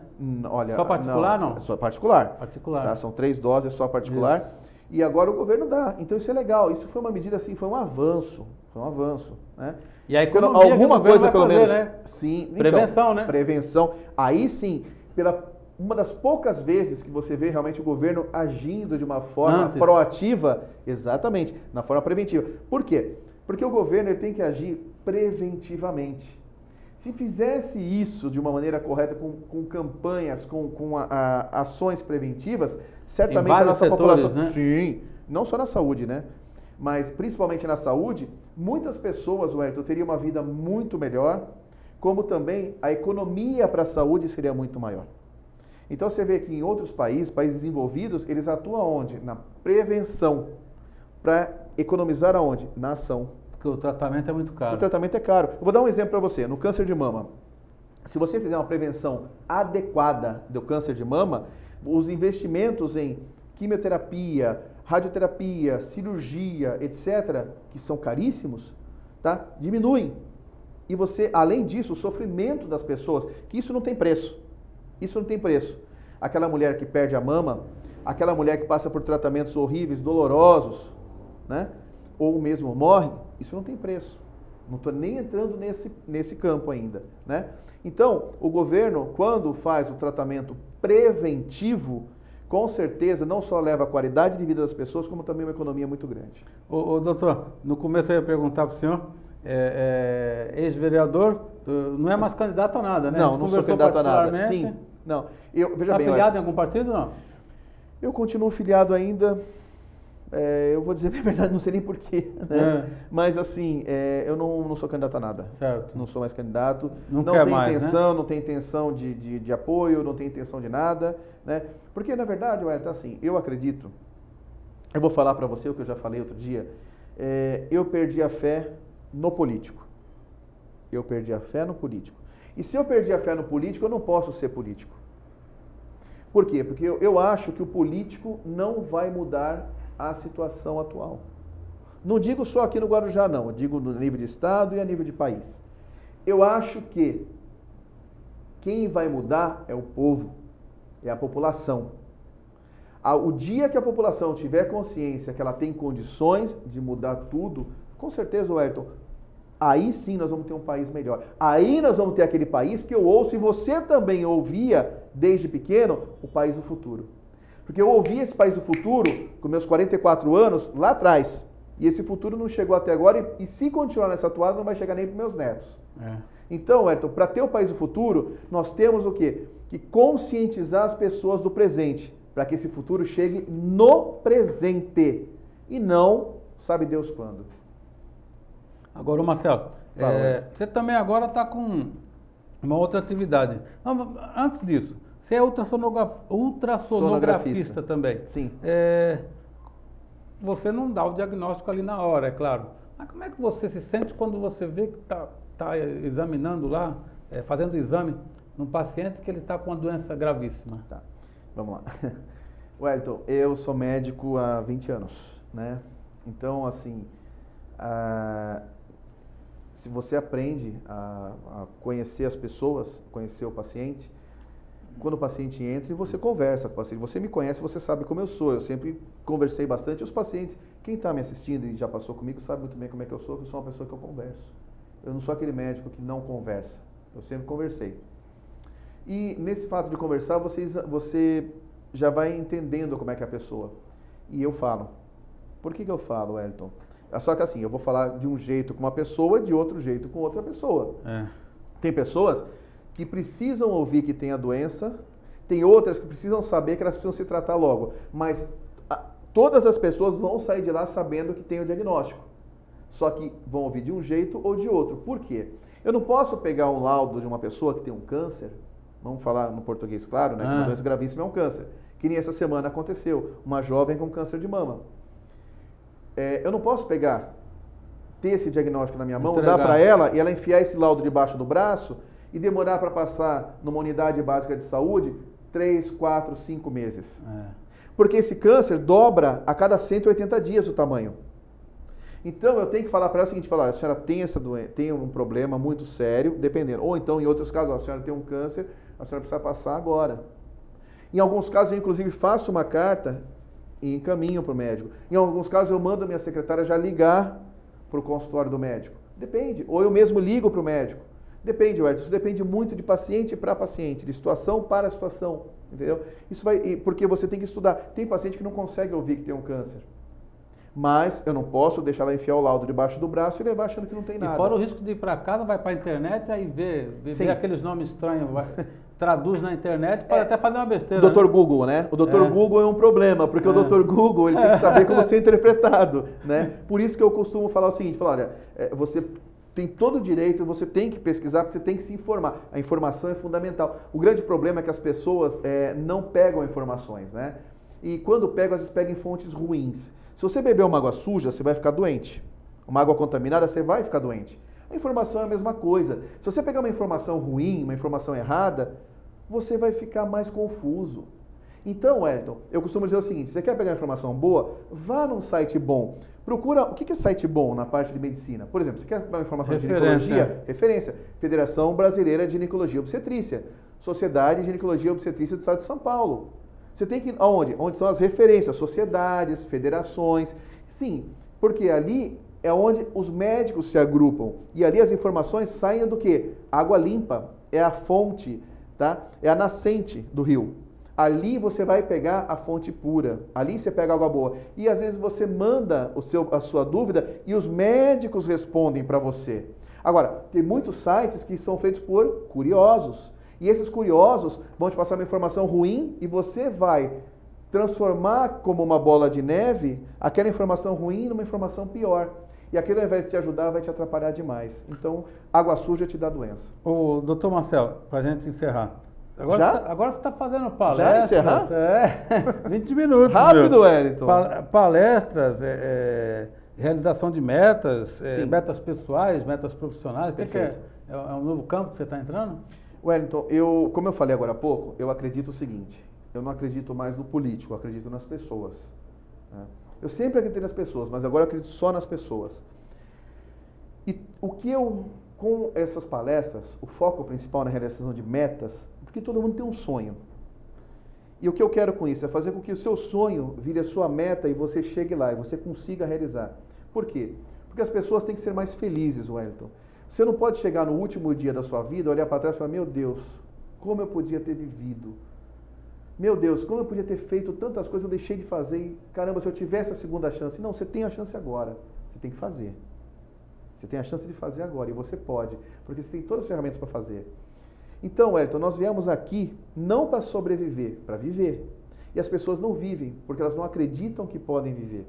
Olha, só particular, não? Só particular. Particular. Tá? São 3 doses só particular. Isso. E agora o governo dá. Então isso é legal. Isso foi uma medida assim, foi um avanço. Foi um avanço, né? E aí, alguma coisa pelo menos, né? Sim. Prevenção, então, né? Prevenção. Aí sim, uma das poucas vezes que você vê realmente o governo agindo de uma forma proativa, exatamente, na forma preventiva. Por quê? Porque o governo ele tem que agir preventivamente. Se fizesse isso de uma maneira correta, com campanhas, com ações preventivas, certamente a nossa população... Né? Sim, não só na saúde, né? Mas principalmente na saúde, muitas pessoas, Wellington, teriam uma vida muito melhor, como também a economia para a saúde seria muito maior. Então você vê que em outros países desenvolvidos, eles atuam onde? Na prevenção. Para economizar aonde? Na ação. Porque o tratamento é muito caro. O tratamento é caro. Eu vou dar um exemplo para você. No câncer de mama, se você fizer uma prevenção adequada do câncer de mama, os investimentos em quimioterapia, radioterapia, cirurgia, etc., que são caríssimos, tá? Diminuem. E você, além disso, o sofrimento das pessoas, que isso não tem preço. Isso não tem preço. Aquela mulher que perde a mama, aquela mulher que passa por tratamentos horríveis, dolorosos, né? Ou mesmo morre, isso não tem preço. Não estou nem entrando nesse campo ainda, né? Então, o governo, quando faz o tratamento preventivo, com certeza não só leva a qualidade de vida das pessoas, como também uma economia muito grande. Doutor, no começo eu ia perguntar para o senhor, ex-vereador, não é mais candidato a nada, né? Não sou candidato a nada. Sim, não. Veja bem, afiliado em algum partido ou não? Eu continuo filiado ainda. Eu vou dizer a verdade, não sei nem porquê, né? Mas assim, eu não sou candidato a nada. Certo. Não sou mais candidato. Não tenho intenção, né? Não tenho intenção de apoio, não tenho intenção de nada, né? Porque na verdade, Wellington, assim, eu acredito, eu vou falar para você o que eu já falei outro dia, eu perdi a fé no político. Eu perdi a fé no político. E se eu perdi a fé no político, eu não posso ser político. Por quê? Porque eu acho que o político não vai mudar a situação atual. Não digo só aqui no Guarujá, não. Eu digo no nível de estado e a nível de país. Eu acho que quem vai mudar é o povo, é a população. O dia que a população tiver consciência que ela tem condições de mudar tudo, com certeza, Wellington, aí sim nós vamos ter um país melhor. Aí nós vamos ter aquele país que eu ouço e você também ouvia desde pequeno, o país do futuro. Porque eu ouvi esse país do futuro com meus 44 anos lá atrás. E esse futuro não chegou até agora e se continuar nessa toada não vai chegar nem para meus netos. Então, Wellington, para ter o país do futuro, nós temos o quê? Que conscientizar as pessoas do presente, para que esse futuro chegue no presente e não sabe Deus quando. Agora, Marcelo, você também agora está com uma outra atividade. Antes disso, você é ultrassonografista também. Sim. Você não dá o diagnóstico ali na hora, é claro. Mas como é que você se sente quando você vê que está examinando lá, fazendo exame num paciente que ele está com uma doença gravíssima? Tá, vamos lá. Wellington, eu sou médico há 20 anos, né? Então, assim, se você aprende a conhecer as pessoas, conhecer o paciente, quando o paciente entra e você conversa com o paciente, você me conhece, você sabe como eu sou, eu sempre conversei bastante, os pacientes, quem está me assistindo e já passou comigo sabe muito bem como é que eu sou uma pessoa que eu converso. Eu não sou aquele médico que não conversa, eu sempre conversei. E nesse fato de conversar, você já vai entendendo como é que é a pessoa. E eu falo. Por que eu falo, Wellington? Só que assim, eu vou falar de um jeito com uma pessoa, de outro jeito com outra pessoa. Tem pessoas que precisam ouvir que tem a doença, tem outras que precisam saber que elas precisam se tratar logo. Mas todas as pessoas vão sair de lá sabendo que tem o diagnóstico. Só que vão ouvir de um jeito ou de outro. Por quê? Eu não posso pegar um laudo de uma pessoa que tem um câncer, vamos falar no português claro, né? Que uma doença gravíssima é um câncer. Que nem essa semana aconteceu, uma jovem com câncer de mama. Eu não posso ter esse diagnóstico na minha mão, dar para ela e ela enfiar esse laudo debaixo do braço e demorar para passar numa unidade básica de saúde 3, 4, 5 meses. Porque esse câncer dobra a cada 180 dias o tamanho. Então eu tenho que falar para ela o seguinte, a senhora tem essa doença, tem um problema muito sério, dependendo. Ou então, em outros casos, a senhora tem um câncer, a senhora precisa passar agora. Em alguns casos, eu inclusive faço uma carta e encaminho para o médico. Em alguns casos, eu mando a minha secretária já ligar para o consultório do médico. Depende. Ou eu mesmo ligo para o médico. Depende, Wellington. Isso depende muito de paciente para paciente, de situação para situação. Entendeu? Isso porque você tem que estudar. Tem paciente que não consegue ouvir que tem um câncer. Mas eu não posso deixar ela enfiar o laudo debaixo do braço e levar achando que não tem nada. E fora o risco de ir para casa, vai para a internet, aí vê aqueles nomes estranhos, traduz na internet, pode até fazer uma besteira. O Dr. Google, né? O Dr. Google é um problema, porque o Dr. Google ele tem que saber como ser interpretado, né? Por isso que eu costumo falar o seguinte, olha, você tem todo o direito, você tem que pesquisar, porque você tem que se informar. A informação é fundamental. O grande problema é que as pessoas não pegam informações, né? E quando pegam, às vezes pegam em fontes ruins. Se você beber uma água suja, você vai ficar doente. Uma água contaminada, você vai ficar doente. A informação é a mesma coisa. Se você pegar uma informação ruim, uma informação errada, você vai ficar mais confuso. Então, Wellington, eu costumo dizer o seguinte, você quer pegar uma informação boa, vá num site bom. Procura, o que é site bom na parte de medicina? Por exemplo, você quer pegar uma informação de ginecologia? Referência. Federação Brasileira de Ginecologia e Obstetrícia. Sociedade de Ginecologia e Obstetrícia do Estado de São Paulo. Você tem que ir aonde? Onde são as referências, sociedades, federações. Sim, porque ali é onde os médicos se agrupam. E ali as informações saem do quê? Água limpa é a fonte, tá? É a nascente do rio. Ali você vai pegar a fonte pura. Ali você pega água boa. E às vezes você manda a sua dúvida e os médicos respondem para você. Agora, tem muitos sites que são feitos por curiosos. E esses curiosos vão te passar uma informação ruim e você vai transformar como uma bola de neve aquela informação ruim numa informação pior. E aquilo, ao invés de te ajudar, vai te atrapalhar demais. Então, água suja te dá doença. Ô, doutor Marcelo, para a gente encerrar. Agora você está fazendo palestras. Já encerrar? 20 minutos. Rápido, Wellington. Palestras, realização de metas, metas pessoais, metas profissionais. Perfeito. É um novo campo que você está entrando? Wellington, como eu falei agora há pouco, eu acredito o seguinte, eu não acredito mais no político, eu acredito nas pessoas. Né? Eu sempre acreditei nas pessoas, mas agora eu acredito só nas pessoas. E o que eu, com essas palestras, o foco principal na realização de metas, porque todo mundo tem um sonho. E o que eu quero com isso é fazer com que o seu sonho vire a sua meta e você chegue lá e você consiga realizar. Por quê? Porque as pessoas têm que ser mais felizes, Wellington. Você não pode chegar no último dia da sua vida, olhar para trás e falar, meu Deus, como eu podia ter vivido. Meu Deus, como eu podia ter feito tantas coisas, eu deixei de fazer. E, caramba, se eu tivesse a segunda chance. Não, você tem a chance agora. Você tem que fazer. Você tem a chance de fazer agora e você pode, porque você tem todas as ferramentas para fazer. Então, Wellington, nós viemos aqui não para sobreviver, para viver. E as pessoas não vivem, porque elas não acreditam que podem viver.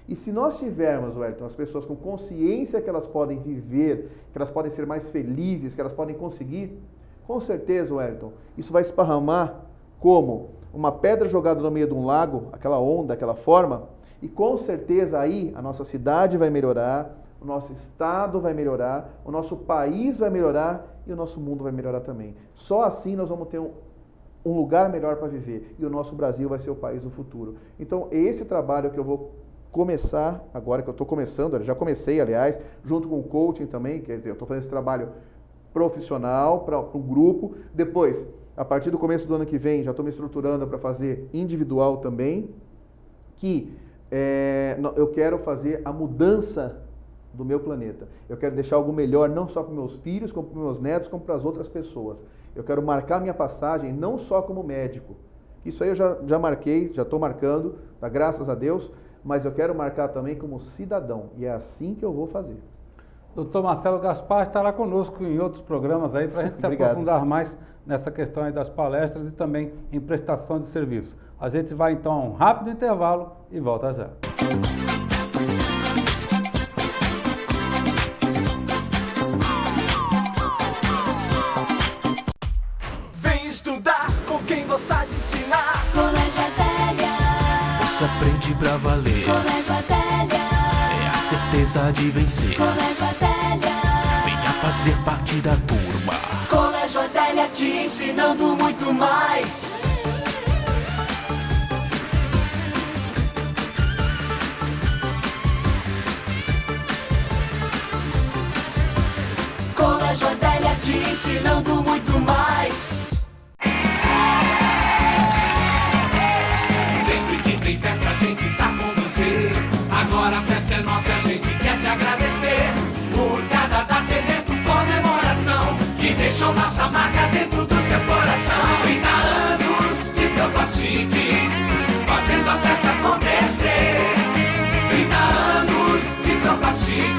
E se nós tivermos, Wellington, as pessoas com consciência que elas podem viver, que elas podem ser mais felizes, que elas podem conseguir, com certeza, Wellington, isso vai esparramar como uma pedra jogada no meio de um lago, aquela onda, aquela forma, e com certeza aí a nossa cidade vai melhorar, o nosso estado vai melhorar, o nosso país vai melhorar e o nosso mundo vai melhorar também. Só assim nós vamos ter um lugar melhor para viver e o nosso Brasil vai ser o país do futuro. Então, esse trabalho que eu vou começar agora, que eu estou começando, já comecei, aliás, junto com o coaching também, quer dizer, eu estou fazendo esse trabalho profissional para um grupo. Depois, a partir do começo do ano que vem, já estou me estruturando para fazer individual também, que eu quero fazer a mudança do meu planeta. Eu quero deixar algo melhor, não só para meus filhos, como para meus netos, como para as outras pessoas. Eu quero marcar minha passagem, não só como médico. Isso aí eu já marquei, já estou marcando, tá, graças a Deus, mas eu quero marcar também como cidadão. E é assim que eu vou fazer. Doutor Marcelo Gaspar estará conosco em outros programas aí para a gente se aprofundar mais nessa questão aí das palestras e também em prestação de serviço. A gente vai então a um rápido intervalo e volta já. Vem estudar com quem gosta de ensinar. Colégio Adélia. Você aprende pra valer. Colégio Adélia. É a certeza de vencer. Colégio Adélia. Venha fazer parte da turma. Colégio Adélia te ensinando muito mais. Colégio Adélia te ensinando muito mais. Sempre que tem festa a gente está com você. Agora a festa é nossa e a gente quer te agradecer por cada data, evento, comemoração que deixou nossa marca dentro do seu coração. 30 anos de Proplastic, fazendo a festa acontecer. 30 anos de Proplastic,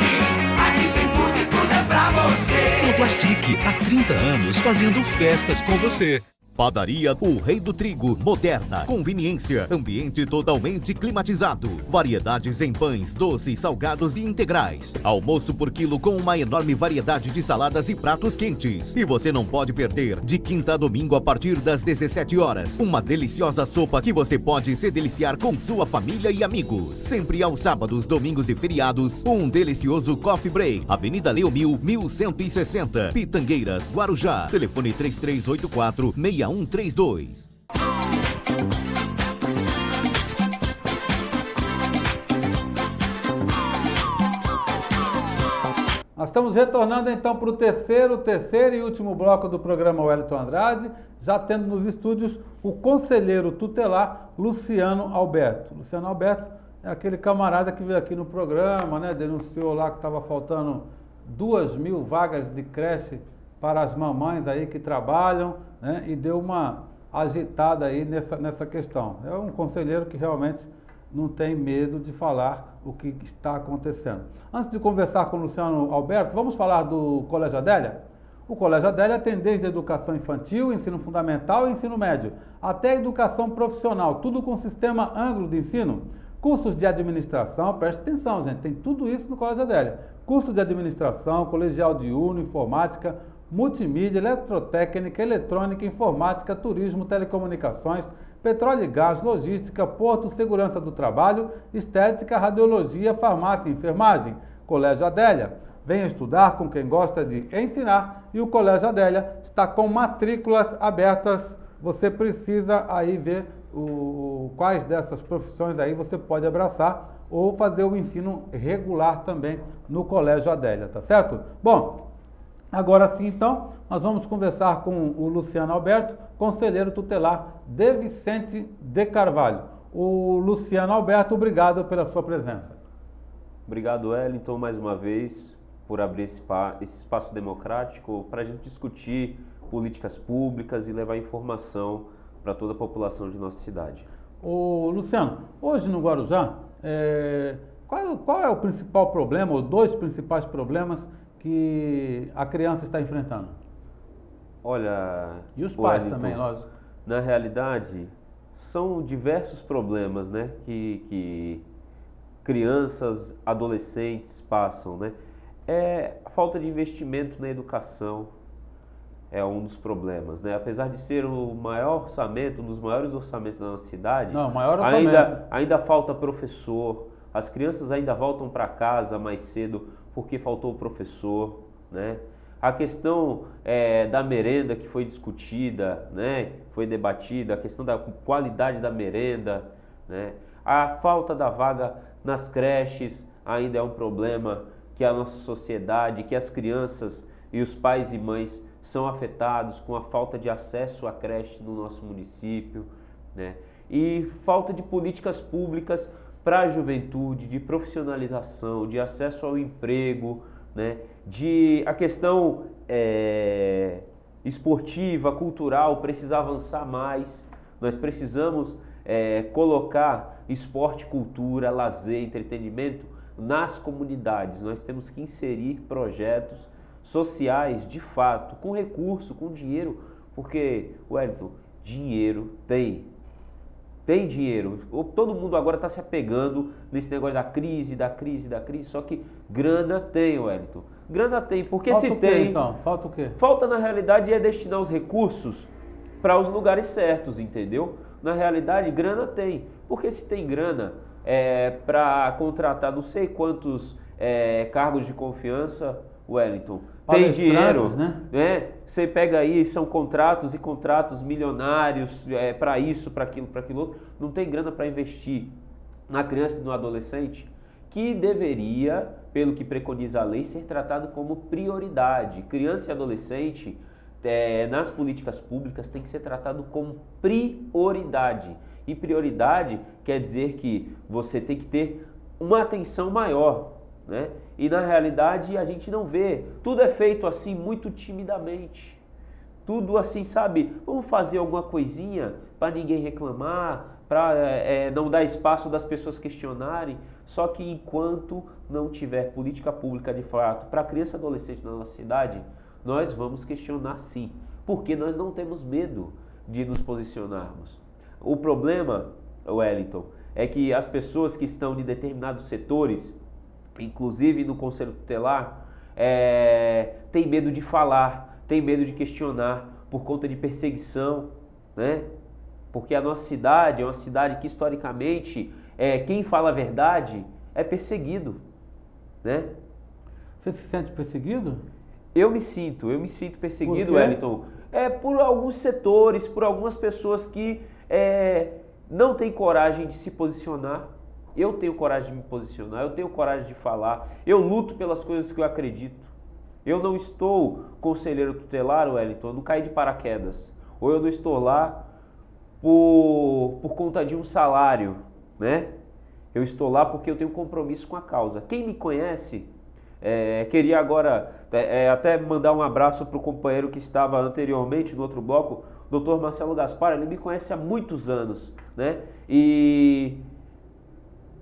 aqui tem tudo e tudo é pra você. Proplastic, há 30 anos fazendo festas com você. Padaria O Rei do Trigo, moderna, conveniência, ambiente totalmente climatizado, variedades em pães, doces, salgados e integrais, almoço por quilo com uma enorme variedade de saladas e pratos quentes. E você não pode perder, de quinta a domingo a partir das 17 horas, uma deliciosa sopa que você pode se deliciar com sua família e amigos. Sempre aos sábados, domingos e feriados, um delicioso coffee break. Avenida Leomil, 1160, Pitangueiras, Guarujá. Telefone 3384-6132. Nós estamos retornando então para o terceiro e último bloco do programa Wellington Andrade, já tendo nos estúdios o conselheiro tutelar Luciano Alberto. Luciano Alberto é aquele camarada que veio aqui no programa, né, denunciou lá que estava faltando 2.000 vagas de creche para as mamães aí que trabalham, né, e deu uma agitada aí nessa questão. É um conselheiro que realmente não tem medo de falar o que está acontecendo. Antes de conversar com o Luciano Alberto, vamos falar do Colégio Adélia? O Colégio Adélia tem desde a educação infantil, ensino fundamental e ensino médio, até a educação profissional, tudo com sistema ângulo de ensino. Cursos de administração, preste atenção, gente, tem tudo isso no Colégio Adélia. Curso de administração, colegial diurno, informática, multimídia, eletrotécnica, eletrônica, informática, turismo, telecomunicações, petróleo e gás, logística, porto, segurança do trabalho, estética, radiologia, farmácia e enfermagem. Colégio Adélia. Venha estudar com quem gosta de ensinar e o Colégio Adélia está com matrículas abertas. Você precisa aí ver quais dessas profissões aí você pode abraçar ou fazer o ensino regular também no Colégio Adélia, tá certo? Bom, agora sim então, nós vamos conversar com o Luciano Alberto, conselheiro tutelar de Vicente de Carvalho. O Luciano Alberto, obrigado pela sua presença. Obrigado, Wellington, mais uma vez, por abrir esse espaço democrático para a gente discutir políticas públicas e levar informação para toda a população de nossa cidade. Ô, Luciano, hoje no Guarujá, qual é o principal problema, ou dois principais problemas que a criança está enfrentando? Olha... E os pais Wellington, também, lógico. Na realidade, são diversos problemas, né, que crianças, adolescentes passam, né? A falta de investimento na educação é um dos problemas, né? Apesar de ser o maior orçamento, um dos maiores orçamentos da nossa cidade, não, maior orçamento. ainda falta professor, as crianças ainda voltam para casa mais cedo porque faltou o professor, né? A questão da merenda que foi discutida, né? Foi debatida, a questão da qualidade da merenda, né? A falta da vaga nas creches ainda é um problema que a nossa sociedade, que as crianças e os pais e mães são afetados com a falta de acesso à creche no nosso município, né? E falta de políticas públicas para a juventude, de profissionalização, de acesso ao emprego, né? A questão esportiva, cultural, precisa avançar mais. Nós precisamos colocar esporte, cultura, lazer, entretenimento nas comunidades. Nós temos que inserir projetos sociais de fato, com recurso, com dinheiro, porque, Wellington, dinheiro tem dinheiro. Todo mundo agora está se apegando nesse negócio da crise, só que grana tem, Wellington. Grana tem, porque Falta se o quê, tem... então? Falta o quê? Falta, na realidade, destinar os recursos para os lugares certos, entendeu? Na realidade, grana tem. Porque se tem grana para contratar não sei quantos cargos de confiança, Wellington, tem dinheiro, né? Você pega aí, são contratos e contratos milionários para isso, para aquilo outro. Não tem grana para investir na criança e no adolescente, que deveria, pelo que preconiza a lei, ser tratado como prioridade. Criança e adolescente, nas políticas públicas, tem que ser tratado como prioridade. E prioridade quer dizer que você tem que ter uma atenção maior, né? E na realidade a gente não vê. Tudo é feito assim muito timidamente. Tudo assim, sabe? Vamos fazer alguma coisinha para ninguém reclamar, para não dar espaço das pessoas questionarem. Só que enquanto não tiver política pública de fato para criança e adolescente na nossa cidade, nós vamos questionar sim, porque nós não temos medo de nos posicionarmos. O problema, Wellington, é que as pessoas que estão em determinados setores, inclusive no Conselho Tutelar, têm medo de falar, têm medo de questionar por conta de perseguição, né? Porque a nossa cidade é uma cidade que historicamente quem fala a verdade é perseguido, né? Você se sente perseguido? Eu me sinto perseguido, Wellington. Por alguns setores, por algumas pessoas que não têm coragem de se posicionar. Eu tenho coragem de me posicionar, eu tenho coragem de falar, eu luto pelas coisas que eu acredito. Eu não estou conselheiro tutelar, Wellington, eu não caí de paraquedas. Ou eu não estou lá por conta de um salário, né? Eu estou lá porque eu tenho compromisso com a causa. Quem me conhece, queria agora até mandar um abraço para o companheiro que estava anteriormente no outro bloco, o Dr. Marcelo Gaspar. Ele me conhece há muitos anos, né? E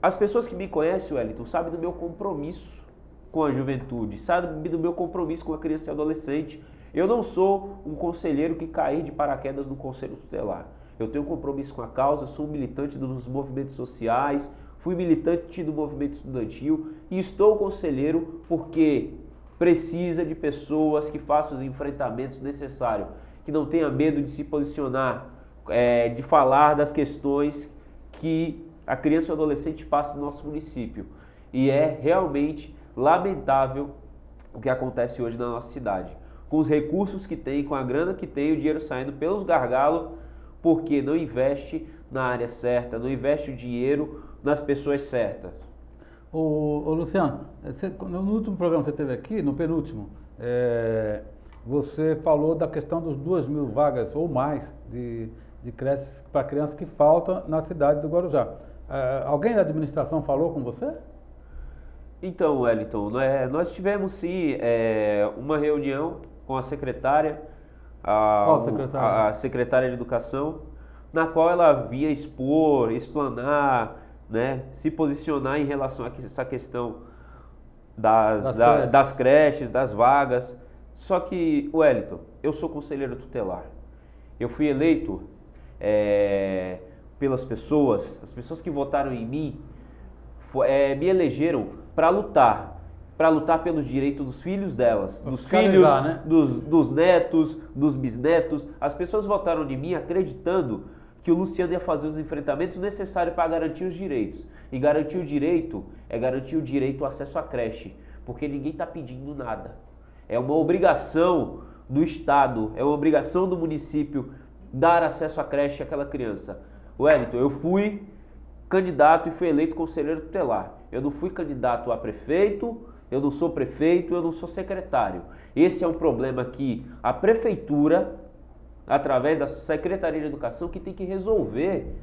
as pessoas que me conhecem, Wellington, sabem do meu compromisso com a juventude, sabem do meu compromisso com a criança e adolescente. Eu não sou um conselheiro que cair de paraquedas no Conselho Tutelar. Eu tenho um compromisso com a causa, sou um militante dos movimentos sociais, fui militante do movimento estudantil e estou conselheiro porque precisa de pessoas que façam os enfrentamentos necessários, que não tenha medo de se posicionar, de falar das questões que a criança e o adolescente passa no nosso município. E é realmente lamentável o que acontece hoje na nossa cidade. Com os recursos que tem, com a grana que tem, o dinheiro saindo pelos gargalos, porque não investe na área certa, não investe o dinheiro nas pessoas certas. Ô Luciano, no último programa que você teve aqui, no penúltimo, você falou da questão dos 2.000 vagas ou mais de creches para crianças que faltam na cidade do Guarujá. Alguém da administração falou com você? Então, Wellington, nós tivemos sim uma reunião com a secretária, a secretária de Educação, na qual ela via expor, explanar, né, se posicionar em relação a essa questão das creches, das vagas. Só que, Wellington, eu sou conselheiro tutelar. Eu fui eleito pelas pessoas, as pessoas que votaram em mim, me elegeram para lutar pelos direitos dos filhos delas, dos filhos, né? dos netos, dos bisnetos. As pessoas votaram em mim acreditando que o Luciano ia fazer os enfrentamentos necessários para garantir os direitos. E garantir o direito é garantir o direito ao acesso à creche, porque ninguém está pedindo nada. É uma obrigação do Estado, é uma obrigação do município dar acesso à creche àquela criança. Wellington, eu fui candidato e fui eleito conselheiro tutelar. Eu não fui candidato a prefeito, eu não sou prefeito, eu não sou secretário. Esse é um problema que a prefeitura, através da Secretaria de Educação, que tem que resolver,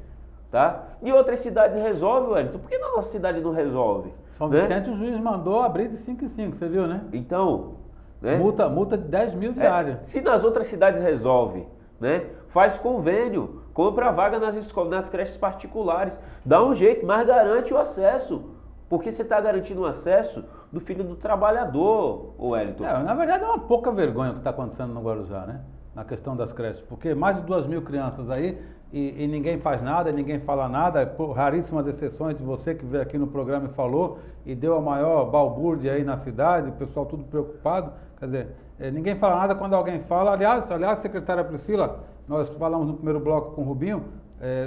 tá? E outras cidades resolvem, Wellington. Por que na nossa cidade não resolve? São Vicente, o juiz mandou abrir de 5 em 5, você viu, né? Então, né? Multa de 10.000 diária. Se nas outras cidades resolve, né? Faz convênio, compra vaga nas escolas, nas creches particulares, dá um jeito, mas garante o acesso. Porque você está garantindo o acesso do filho do trabalhador, Wellington. Na verdade é uma pouca vergonha o que está acontecendo no Guarujá, né? Na questão das creches, porque mais de 2.000 crianças aí e ninguém faz nada, ninguém fala nada, por raríssimas exceções de você que veio aqui no programa e falou e deu a maior balbúrdia aí na cidade, o pessoal tudo preocupado, quer dizer, ninguém fala nada quando alguém fala. Aliás, secretária Priscila, nós falamos no primeiro bloco com o Rubinho,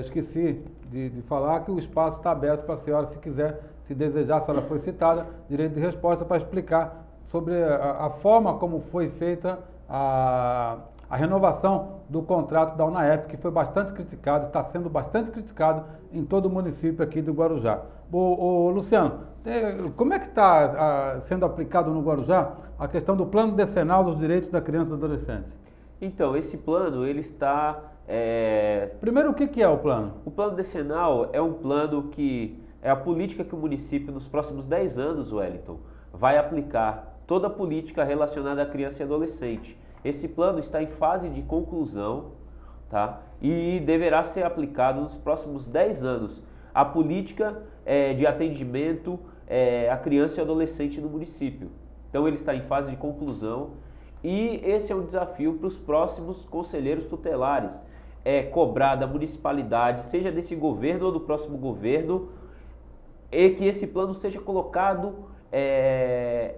esqueci de falar que o espaço está aberto para a senhora, se quiser, se desejar, a senhora foi citada, direito de resposta para explicar sobre a forma como foi feita a renovação do contrato da UNAEP, que foi bastante criticado, está sendo bastante criticado em todo o município aqui do Guarujá. Luciano, como é que está sendo aplicado no Guarujá a questão do plano decenal dos direitos da criança e do adolescente? Então, esse plano, ele está... Primeiro, o que é o plano? O plano decenal é um plano que é a política que o município, nos próximos 10 anos, Wellington, vai aplicar toda a política relacionada à criança e adolescente. Esse plano está em fase de conclusão, tá? E deverá ser aplicado nos próximos 10 anos. A política de atendimento à criança e adolescente no município. Então ele está em fase de conclusão e esse é um desafio para os próximos conselheiros tutelares. Cobrar da municipalidade, seja desse governo ou do próximo governo, e que esse plano seja colocado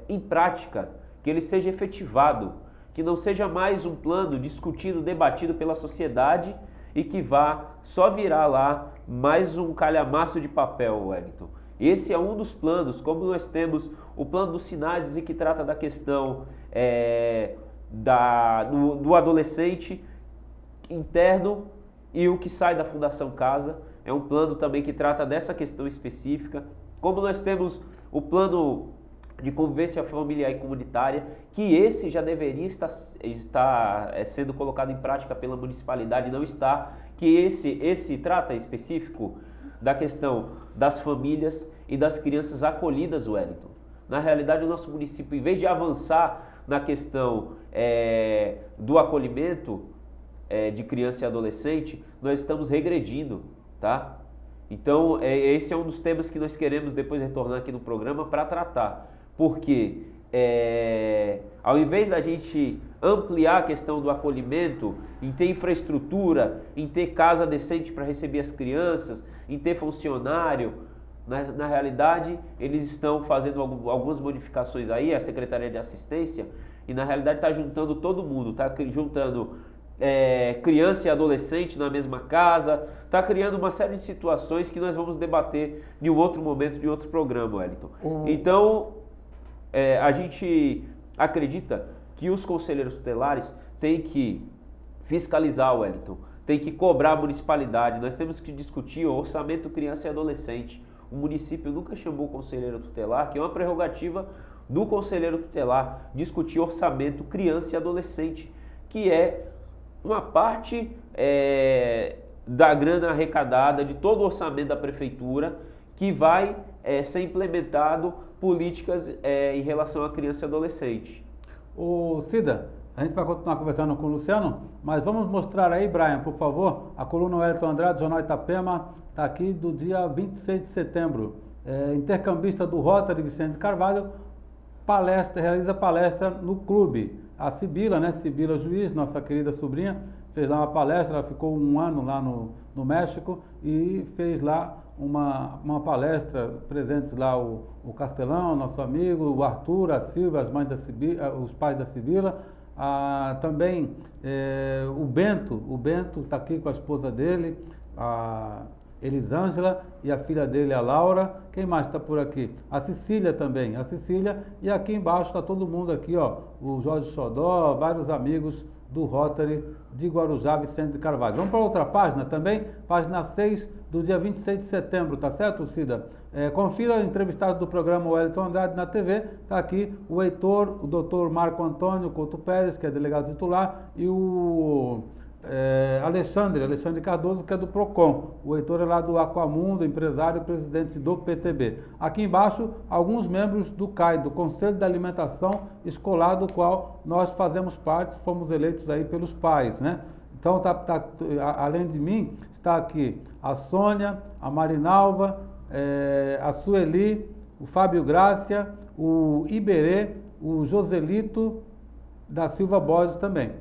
em prática, que ele seja efetivado, que não seja mais um plano discutido, debatido pela sociedade e que vá só virar lá mais um calhamaço de papel, Wellington. Esse é um dos planos, como nós temos o plano dos sinais, que trata da questão do adolescente interno e o que sai da Fundação Casa. É um plano também que trata dessa questão específica. Como nós temos o plano de convivência familiar e comunitária, que esse já deveria estar sendo colocado em prática pela municipalidade, não está, que esse trata específico da questão das famílias e das crianças acolhidas, Wellington. Na realidade, o nosso município, em vez de avançar na questão do acolhimento de criança e adolescente, nós estamos regredindo, tá? Então, esse é um dos temas que nós queremos depois retornar aqui no programa para tratar. Porque ao invés da gente ampliar a questão do acolhimento, em ter infraestrutura, em ter casa decente para receber as crianças, em ter funcionário, na realidade eles estão fazendo algumas modificações aí, a Secretaria de Assistência, e na realidade está juntando todo mundo, está juntando criança e adolescente na mesma casa, está criando uma série de situações que nós vamos debater em um outro momento, de outro programa, Wellington. Então, a gente acredita que os conselheiros tutelares têm que fiscalizar, Wellington, tem que cobrar a municipalidade, nós temos que discutir o orçamento criança e adolescente. O município nunca chamou o conselheiro tutelar, que é uma prerrogativa do conselheiro tutelar, discutir orçamento criança e adolescente, que é uma parte da grana arrecadada de todo o orçamento da prefeitura, que vai ser implementado políticas em relação à criança e adolescente. Ô Cida, a gente vai continuar conversando com o Luciano, mas vamos mostrar aí, Brian, por favor, a coluna Wellington Andrade, Jornal Itapema, está aqui do dia 26 de setembro. Intercambista do Rotary, Vicente Carvalho, realiza palestra no clube. A Sibila, né, Sibila Juiz, nossa querida sobrinha, fez lá uma palestra, ela ficou um ano lá no México e fez lá uma palestra, presentes lá o Castelão, nosso amigo, o Arthur, a Silvia, as mães da Sibila, os pais da Sibila, também o Bento está aqui com a esposa dele, a Elisângela, e a filha dele, a Laura. Quem mais está por aqui? A Cecília também, e aqui embaixo está todo mundo aqui, ó, o Jorge Xodó, vários amigos do Rotary de Guarujá, Vicente de Carvalho. Vamos para outra página também, página 6 do dia 26 de setembro, tá certo, Cida? Confira entrevistado do programa Wellington Andrade na TV, está aqui o Heitor, o doutor Marco Antônio Couto Pérez, que é delegado titular, e o Alexandre Cardoso, que é do PROCON. O Heitor é lá do Aquamundo, empresário e presidente do PTB. Aqui embaixo, alguns membros do CAI, do Conselho de Alimentação Escolar, do qual nós fazemos parte, fomos eleitos aí pelos pais, né? Então, além de mim, está aqui a Sônia, a Marinalva, a Sueli, o Fábio Grácia, o Iberê, o Joselito da Silva Borges também.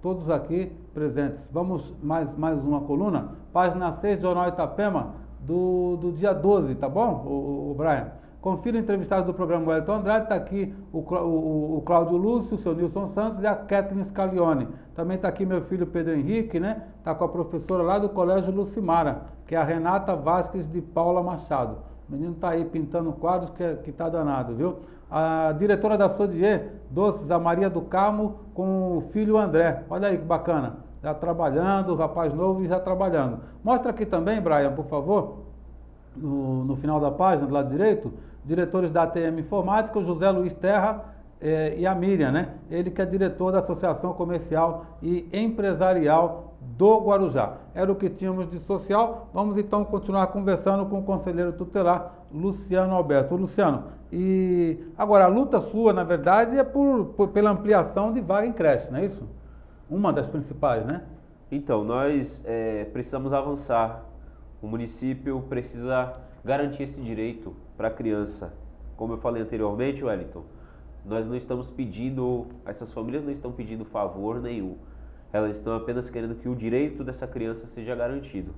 Todos aqui presentes. Vamos mais uma coluna, página 6, Jornal Itapema, do dia 12, tá bom, o Brian? Confira o entrevistado do programa Wellington Andrade, está aqui o Cláudio Lúcio, o seu Nilson Santos e a Kathleen Scalione. Também está aqui meu filho Pedro Henrique, né? Está com a professora lá do Colégio Lucimara, que é a Renata Vasques de Paula Machado. O menino está aí pintando quadros que está danado, viu? A diretora da Sodier Doces, a Maria do Carmo, com o filho André. Olha aí que bacana. Já trabalhando, rapaz novo e já trabalhando. Mostra aqui também, Brian, por favor, no final da página, do lado direito, diretores da ATM Informática, o José Luiz Terra e a Miriam, né? Ele que é diretor da Associação Comercial e Empresarial do Guarujá. Era o que tínhamos de social. Vamos então continuar conversando com o conselheiro tutelar, Luciano Alberto. Luciano, e agora a luta sua, na verdade, é pela ampliação de vaga em creche, não é isso? Uma das principais, né? Então, nós precisamos avançar. O município precisa garantir esse direito para a criança. Como eu falei anteriormente, Wellington, nós não estamos pedindo, essas famílias não estão pedindo favor nenhum. Elas estão apenas querendo que o direito dessa criança seja garantido.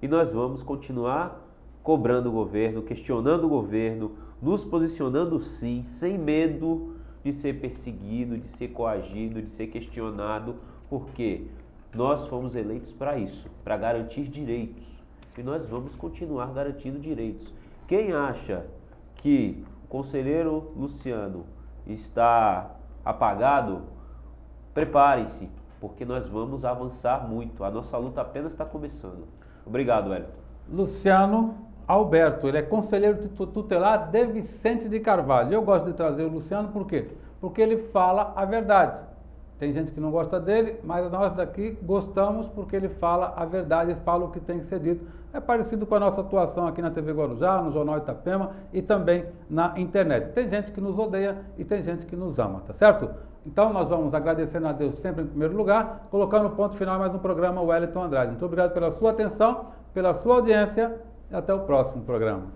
E nós vamos continuar cobrando o governo, questionando o governo, nos posicionando sim, sem medo de ser perseguido, de ser coagido, de ser questionado, porque nós fomos eleitos para isso, para garantir direitos. E nós vamos continuar garantindo direitos. Quem acha que o conselheiro Luciano está apagado, preparem-se, porque nós vamos avançar muito. A nossa luta apenas está começando. Obrigado, Wellington. Luciano Alberto, ele é conselheiro tutelar de Vicente de Carvalho. Eu gosto de trazer o Luciano, por quê? Porque ele fala a verdade. Tem gente que não gosta dele, mas nós daqui gostamos porque ele fala a verdade, fala o que tem que ser dito. É parecido com a nossa atuação aqui na TV Guarujá, no Jornal Itapema e também na internet. Tem gente que nos odeia e tem gente que nos ama, tá certo? Então nós vamos agradecendo a Deus sempre em primeiro lugar, colocando ponto final mais um programa Wellington Andrade. Muito obrigado pela sua atenção, pela sua audiência e até o próximo programa.